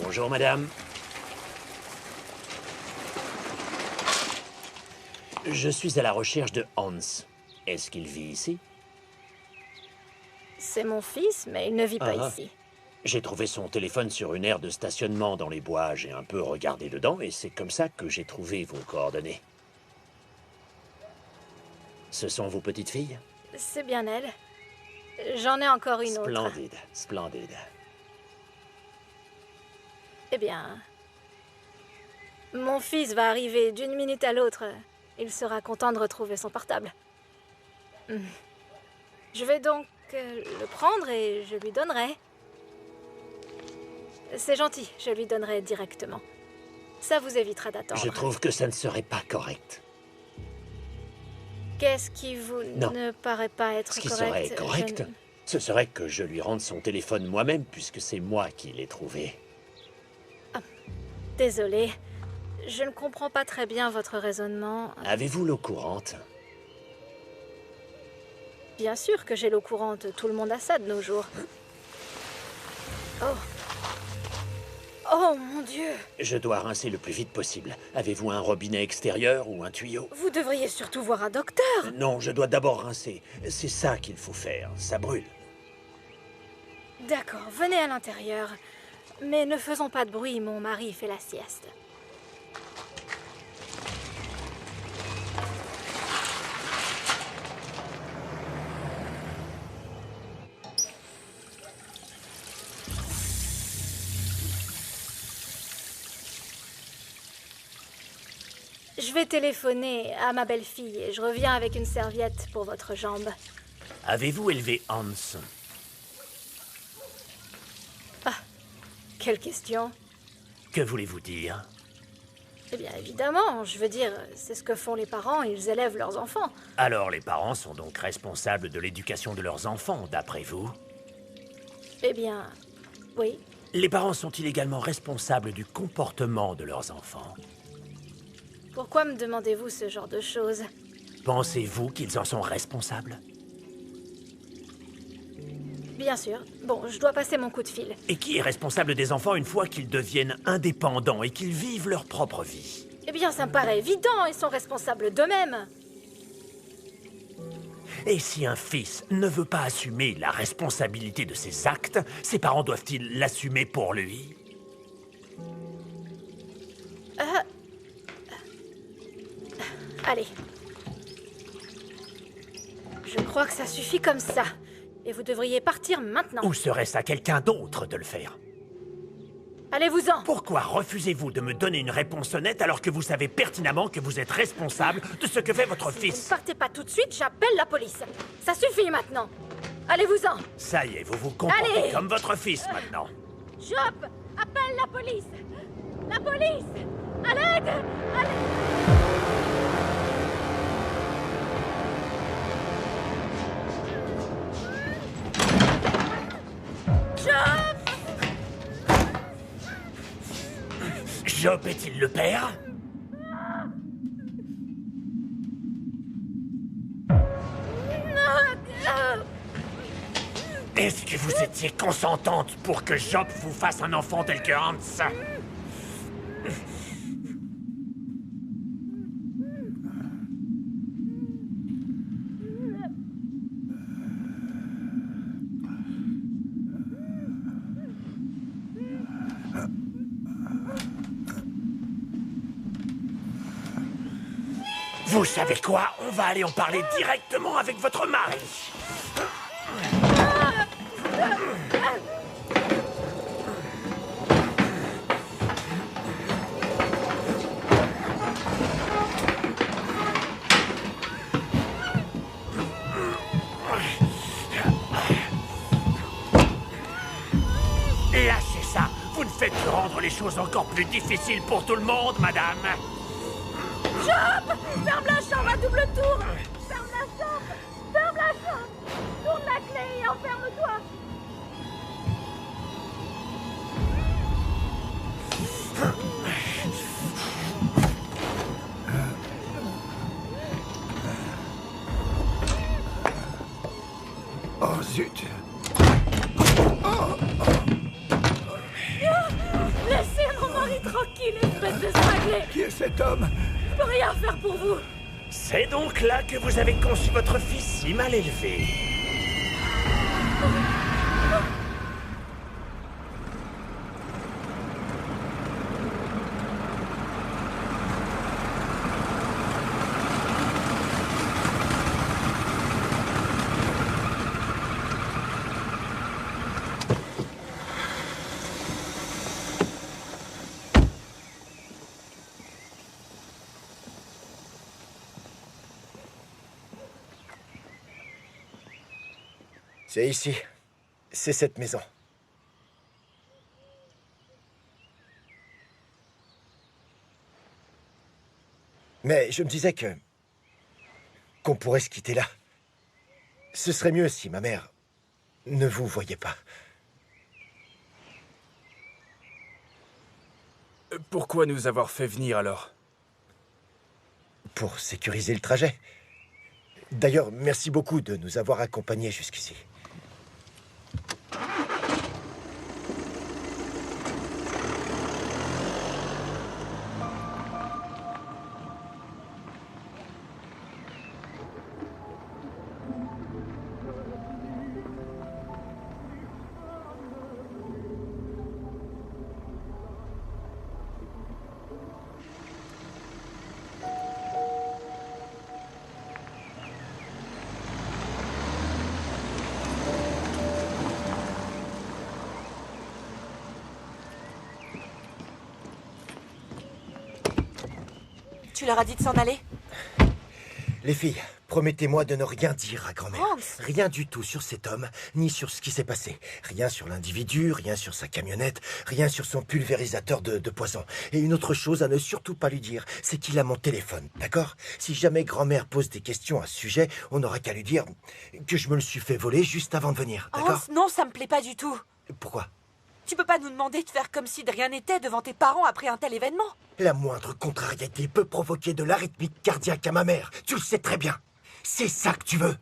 Bonjour, madame. Je suis à la recherche de Hans. Est-ce qu'il vit ici? C'est mon fils, mais il ne vit pas ici. J'ai trouvé son téléphone sur une aire de stationnement dans les bois. J'ai un peu regardé dedans et c'est comme ça que j'ai trouvé vos coordonnées. Ce sont vos petites filles? C'est bien elle. J'en ai encore une autre. Splendide, splendide. Eh bien... Mon fils va arriver d'une minute à l'autre. Il sera content de retrouver son portable. Je vais donc le prendre et je lui donnerai. C'est gentil, je lui donnerai directement. Ça vous évitera d'attendre. Je trouve que ça ne serait pas correct. Qu'est-ce qui vous ne paraît pas être correct? Ce qui serait correct, ce serait que je lui rende son téléphone moi-même, puisque c'est moi qui l'ai trouvé. Désolée, je ne comprends pas très bien votre raisonnement. Avez-vous l'eau courante? Bien sûr que j'ai l'eau courante, tout le monde a ça de nos jours. Oh. Oh mon Dieu! Je dois rincer le plus vite possible. Avez-vous un robinet extérieur ou un tuyau? Vous devriez surtout voir un docteur! Non, je dois d'abord rincer. C'est ça qu'il faut faire, ça brûle. D'accord, venez à l'intérieur. Mais ne faisons pas de bruit, mon mari fait la sieste. Je vais téléphoner à ma belle-fille et je reviens avec une serviette pour votre jambe. Avez-vous élevé Hans? Quelle question? Que voulez-vous dire? Eh bien, évidemment, je veux dire, c'est ce que font les parents, ils élèvent leurs enfants. Alors les parents sont donc responsables de l'éducation de leurs enfants, d'après vous? Eh bien, oui. Les parents sont-ils également responsables du comportement de leurs enfants? Pourquoi me demandez-vous ce genre de choses? Pensez-vous qu'ils en sont responsables? Bien sûr. Bon, je dois passer mon coup de fil. Et qui est responsable des enfants une fois qu'ils deviennent indépendants et qu'ils vivent leur propre vie? Eh bien, ça me paraît évident, ils sont responsables d'eux-mêmes. Et si un fils ne veut pas assumer la responsabilité de ses actes, ses parents doivent-ils l'assumer pour lui? Allez. Je crois que ça suffit comme ça. Et vous devriez partir maintenant. Ou serait-ce à quelqu'un d'autre de le faire? Allez-vous-en. Pourquoi refusez-vous de me donner une réponse honnête alors que vous savez pertinemment que vous êtes responsable de ce que fait votre Si vous fils? ne partez pas tout de suite, j'appelle la police. Ça suffit maintenant. Allez-vous-en. Ça y est, vous vous comportez Allez. comme votre fils maintenant. Job, appelle la police. La police. À l'aide. À l'aide. Job. Job est-il le père? Est-ce que vous étiez consentante pour que Job vous fasse un enfant tel que Hans? Vous savez quoi? On va aller en parler directement avec votre mari. Lâchez ça. Vous ne faites que rendre les choses encore plus difficiles pour tout le monde, madame. Job, ferme la chambre à double tour. Ferme la chambre. Ferme la chambre. Tourne la clé et enferme-toi. Oh zut! Laissez mon mari tranquille, espèce de cinglé. Qui est cet homme? Je peux rien faire pour vous. C'est donc là que vous avez conçu votre fils si mal élevé. C'est ici. C'est cette maison. Mais je me disais qu'on pourrait se quitter là. Ce serait mieux si ma mère ne vous voyait pas. Pourquoi nous avoir fait venir alors? Pour sécuriser le trajet. D'ailleurs, merci beaucoup de nous avoir accompagnés jusqu'ici. Tu leur as dit de s'en aller? Les filles, promettez-moi de ne rien dire à grand-mère. Hans! Rien du tout sur cet homme, ni sur ce qui s'est passé. Rien sur l'individu, rien sur sa camionnette, rien sur son pulvérisateur de poison. Et une autre chose à ne surtout pas lui dire, c'est qu'il a mon téléphone, d'accord? Si jamais grand-mère pose des questions à ce sujet, on n'aura qu'à lui dire que je me le suis fait voler juste avant de venir, d'accord? Hans, non, ça me plaît pas du tout. Pourquoi? Tu peux pas nous demander de faire comme si de rien n'était devant tes parents après un tel événement. La moindre contrariété peut provoquer de l'arythmie cardiaque à ma mère. Tu le sais très bien. C'est ça que tu veux.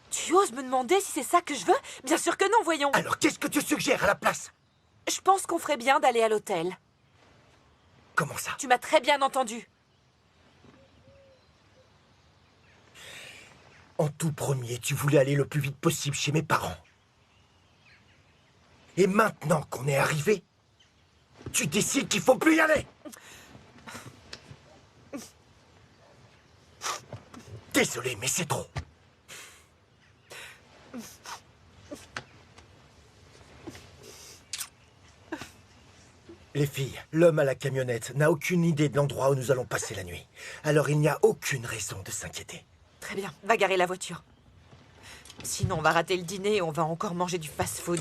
Tu oses me demander si c'est ça que je veux? Bien sûr que non, voyons. Alors qu'est-ce que tu suggères à la place? Je pense qu'on ferait bien d'aller à l'hôtel. Comment ça? Tu m'as très bien entendu. En tout premier, tu voulais aller le plus vite possible chez mes parents. Et maintenant qu'on est arrivé, tu décides qu'il faut plus y aller. Désolé, mais c'est trop. Les filles, l'homme à la camionnette n'a aucune idée de l'endroit où nous allons passer la nuit. Alors il n'y a aucune raison de s'inquiéter. Très bien, va garer la voiture. Sinon, on va rater le dîner et on va encore manger du fast-food.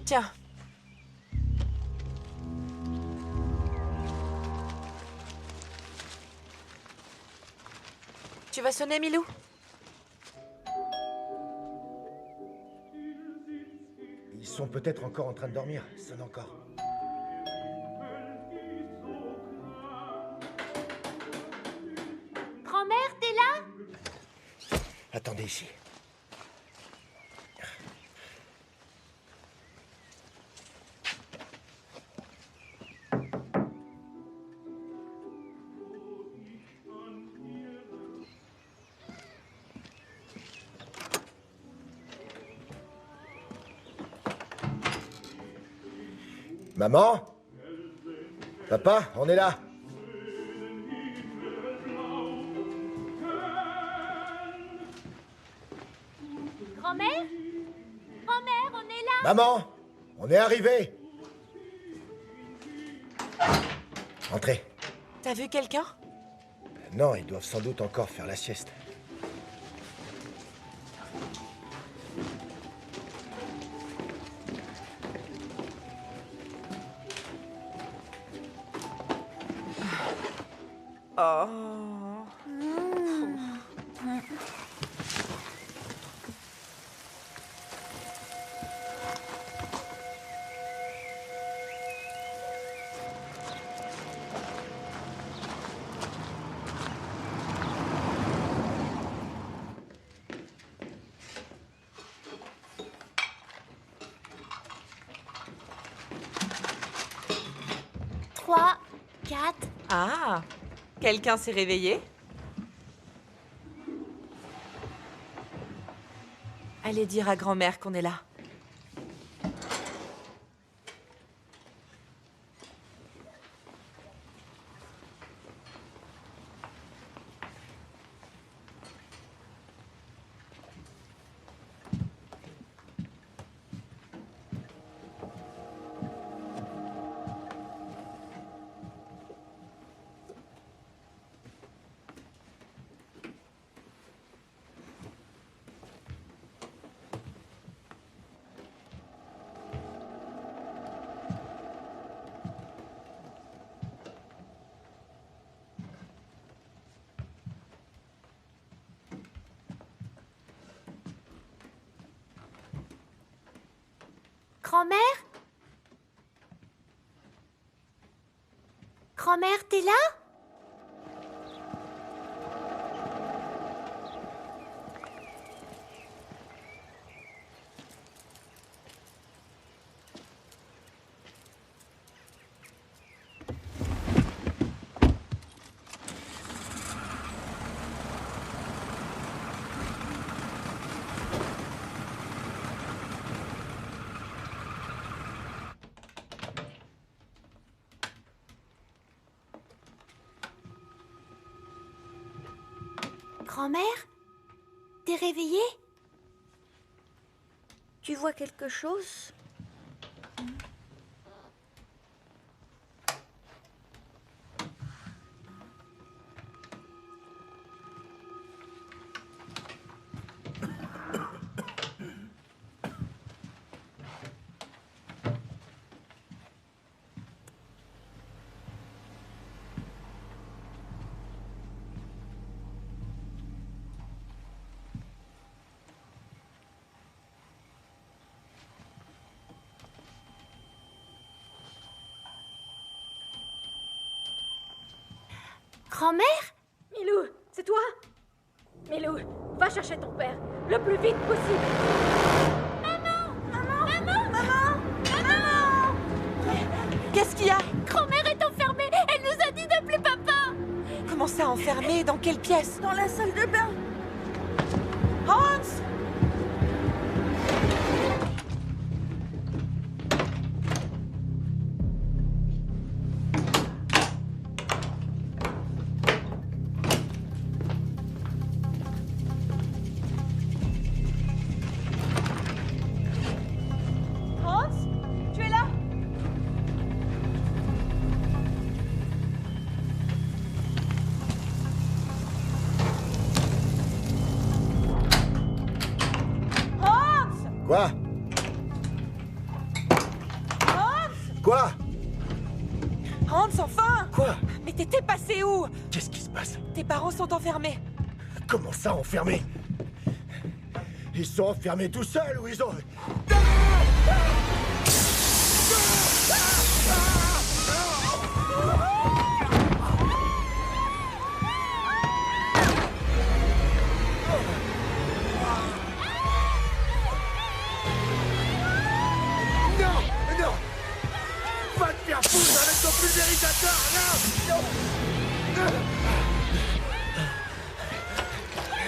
Tiens. Tu vas sonner, Milou? Ils sont peut-être encore en train de dormir. Sonne encore. Grand-mère, t'es là? Attendez ici. Maman? Papa, on est là. Grand-mère? Grand-mère, on est là? Maman, on est arrivé. Entrez. T'as vu quelqu'un? Non, ils doivent sans doute encore faire la sieste. Oh. Trois, quatre. Ah, quelqu'un s'est réveillé? Allez dire à grand-mère qu'on est là. Grand-mère? Grand-mère, t'es là? Grand-mère? T'es réveillée? Tu vois quelque chose? Grand-mère? Milou, c'est toi? Milou, va chercher ton père, le plus vite possible. Qu'est-ce qu'il y a? Grand-mère est enfermée. Elle nous a dit d'appeler papa. Comment ça, enfermé? Dans quelle pièce? Dans la salle de bain. Hans! Hans? Tu es là? Hans! Quoi? Hans! Quoi? Hans, enfin! Quoi? Mais t'étais passé où? Qu'est-ce qui se passe? Tes parents sont enfermés. Comment ça, enfermés? Ils sont enfermés tout seuls ou ils ont... Non! Non! Va te faire foutre avec ton pulvérisateur! Non!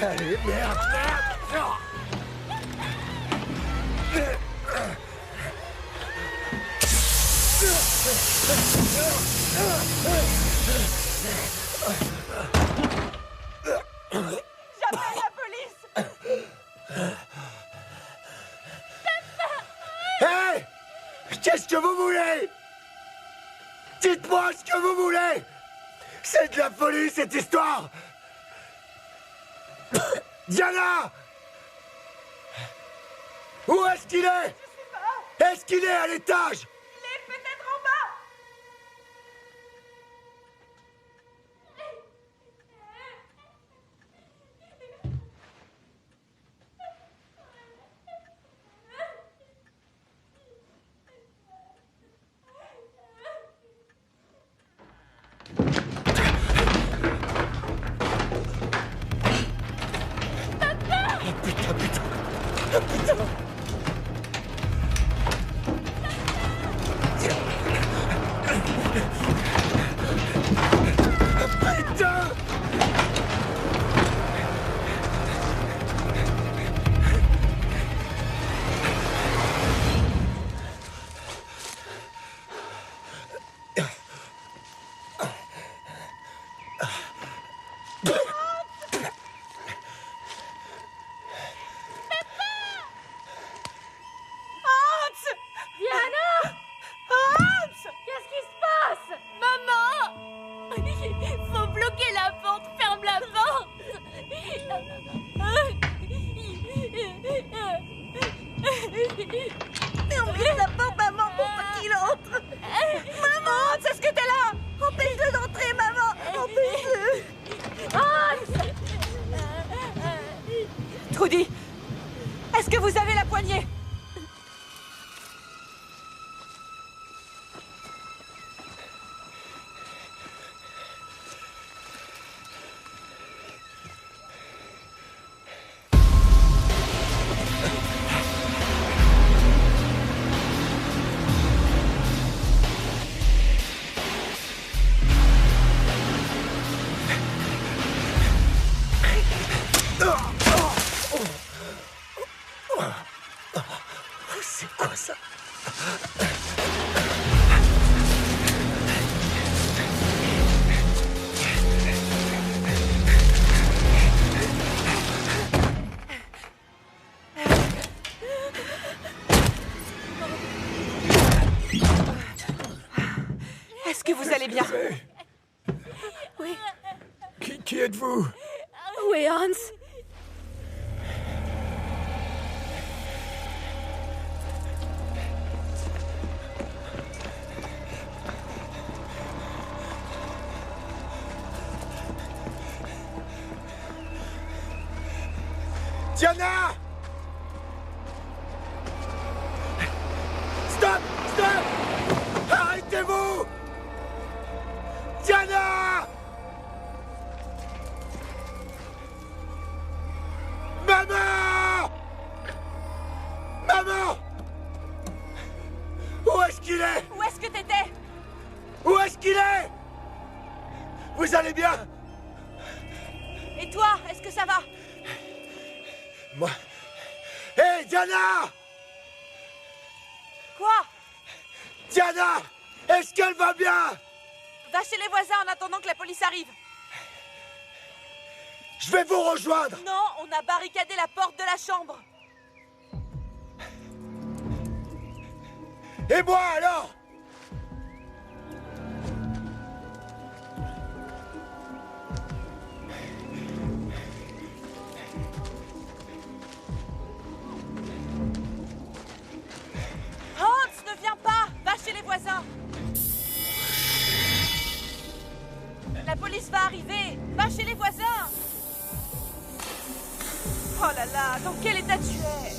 Allez, merde! Merde! J'appelle la police! Hey! Qu'est-ce que vous voulez? Dites-moi ce que vous voulez! C'est de la folie, cette histoire! Diana! Où est-ce qu'il est? Est-ce qu'il est à l'étage? Il est peut-être en bas. Diana! Hans! Qu'est-ce qui se passe? Maman! Faut bloquer la porte. Ferme la porte. Mais on ouvre la porte, maman, pour pas qu'il entre. Maman, Hans, est-ce que t'es là? empêche-le d'entrer, maman. Empêche-le. Hans! Trudy, est-ce que vous avez la poignée? C'est quoi ça? Est-ce que vous allez bien? Oui. Qui êtes-vous? Oui, Hans. Diana! Stop! Stop! Arrêtez-vous! Diana! Vous allez bien? Et toi, est-ce que ça va? Moi... Hé, Diana! Quoi? Diana! Est-ce qu'elle va bien? Va chez les voisins en attendant que la police arrive. Je vais vous rejoindre! Non, on a barricadé la porte de la chambre. Et moi alors? Hans, ne viens pas! Va chez les voisins! La police va arriver! Va chez les voisins! Oh là là, dans quel état tu es?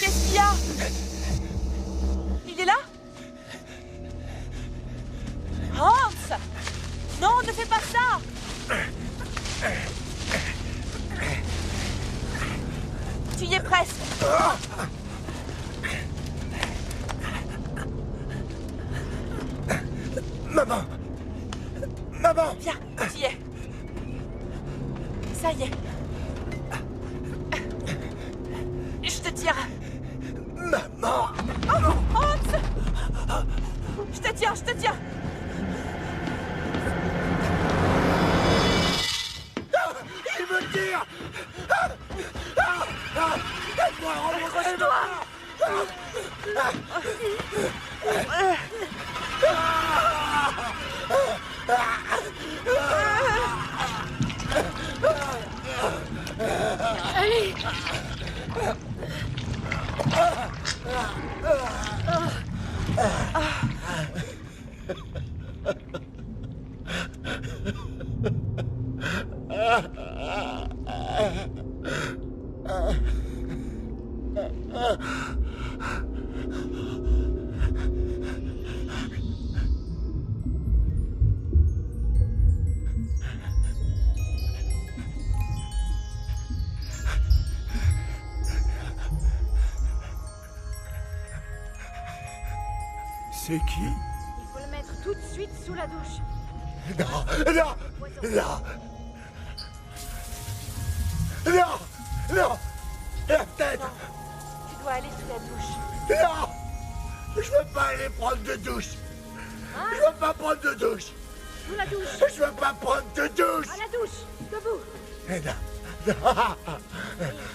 Qu'est-ce qu'il y a? Il est là? Hans! Non, ne fais pas ça! Tu y es presque. Maman! Maman! Viens, tu y es. Ça y est. Je te tiens. Maman! Hans! Je te tiens, je te tiens. Il me tire! Aide-moi, Accroche-toi! Allez! C'est qui? Il faut le mettre tout de suite sous la douche. Non! Non! Non! Non! Non! La tête! Tu dois aller sous la douche. Non! Je veux pas aller prendre de douche! Je veux pas prendre de douche! Sous la douche. Je veux pas prendre de douche! À la douche. Debout. Non! Non!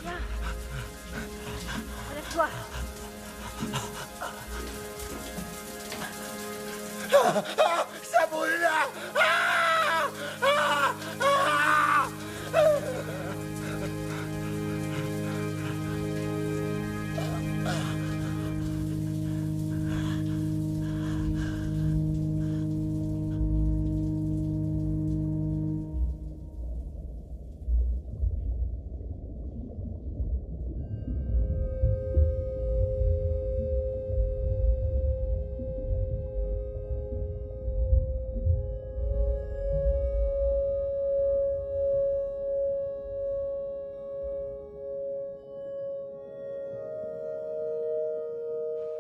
Viens. Relève-toi. Ça brûle là! Ah! Ah! Ah!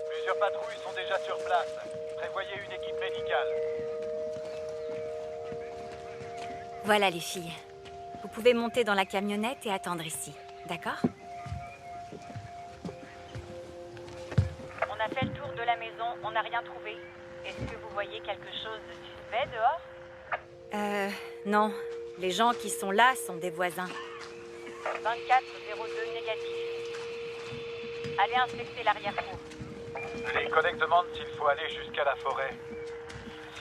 Plusieurs patrouilles sont déjà sur place. Prévoyez une équipe médicale. Voilà les filles. Vous pouvez monter dans la camionnette et attendre ici. D'accord? On a fait le tour de la maison, on n'a rien trouvé. Est-ce que vous voyez quelque chose de suspect dehors? Non. Les gens qui sont là sont des voisins. 2402 négatif. Allez inspecter l'arrière-cour. Les collègues demandent s'il faut aller jusqu'à la forêt.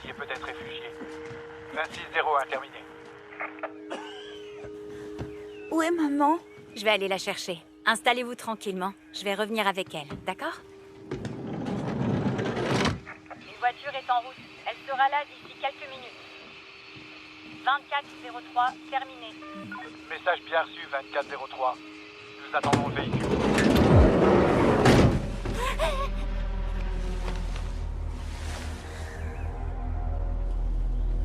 S'y est peut-être réfugié. 2601 terminé. Où est maman? Je vais aller la chercher. Installez-vous tranquillement. Je vais revenir avec elle. D'accord? Une voiture est en route. Elle sera là d'ici quelques minutes. 2403 terminé. Message bien reçu 2403. Nous attendons le véhicule.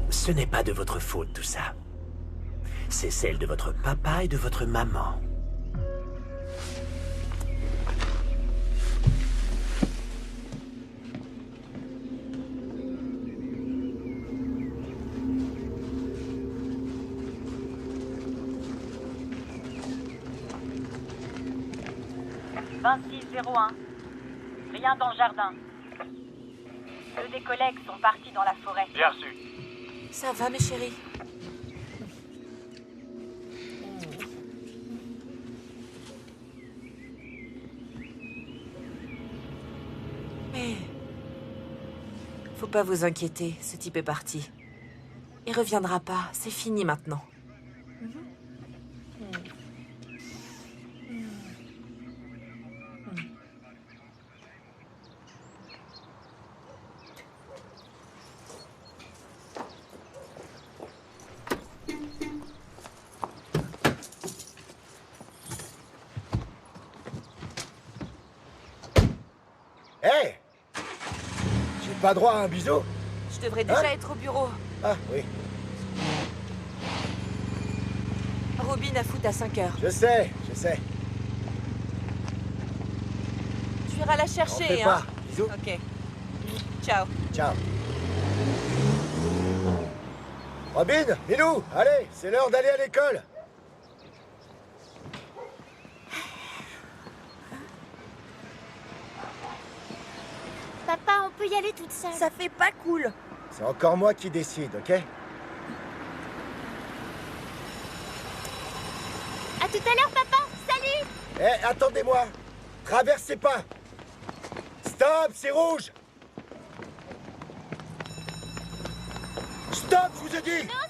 Ce n'est pas de votre faute tout ça. C'est celle de votre papa et de votre maman. 2601. Rien dans le jardin. 2 des collègues sont partis dans la forêt. Bien reçu. Ça va, mes chéris? Mais... faut pas vous inquiéter, ce type est parti. Il reviendra pas, c'est fini maintenant. Hé! J'ai pas droit à un bisou? Je devrais déjà être au bureau. Ah, oui. Robin a foot à 5 heures. Je sais. Tu iras la T'en chercher, fais hein? pas. Bisous. Ok. Ciao. Ciao. Robin, Milou, allez, c'est l'heure d'aller à l'école. Papa, on peut y aller toute seule. Ça fait pas cool. C'est encore moi qui décide, ok? À tout à l'heure, papa. Salut. Eh, attendez-moi. Traversez pas. Stop, c'est rouge. Stop, je vous ai dit. Non,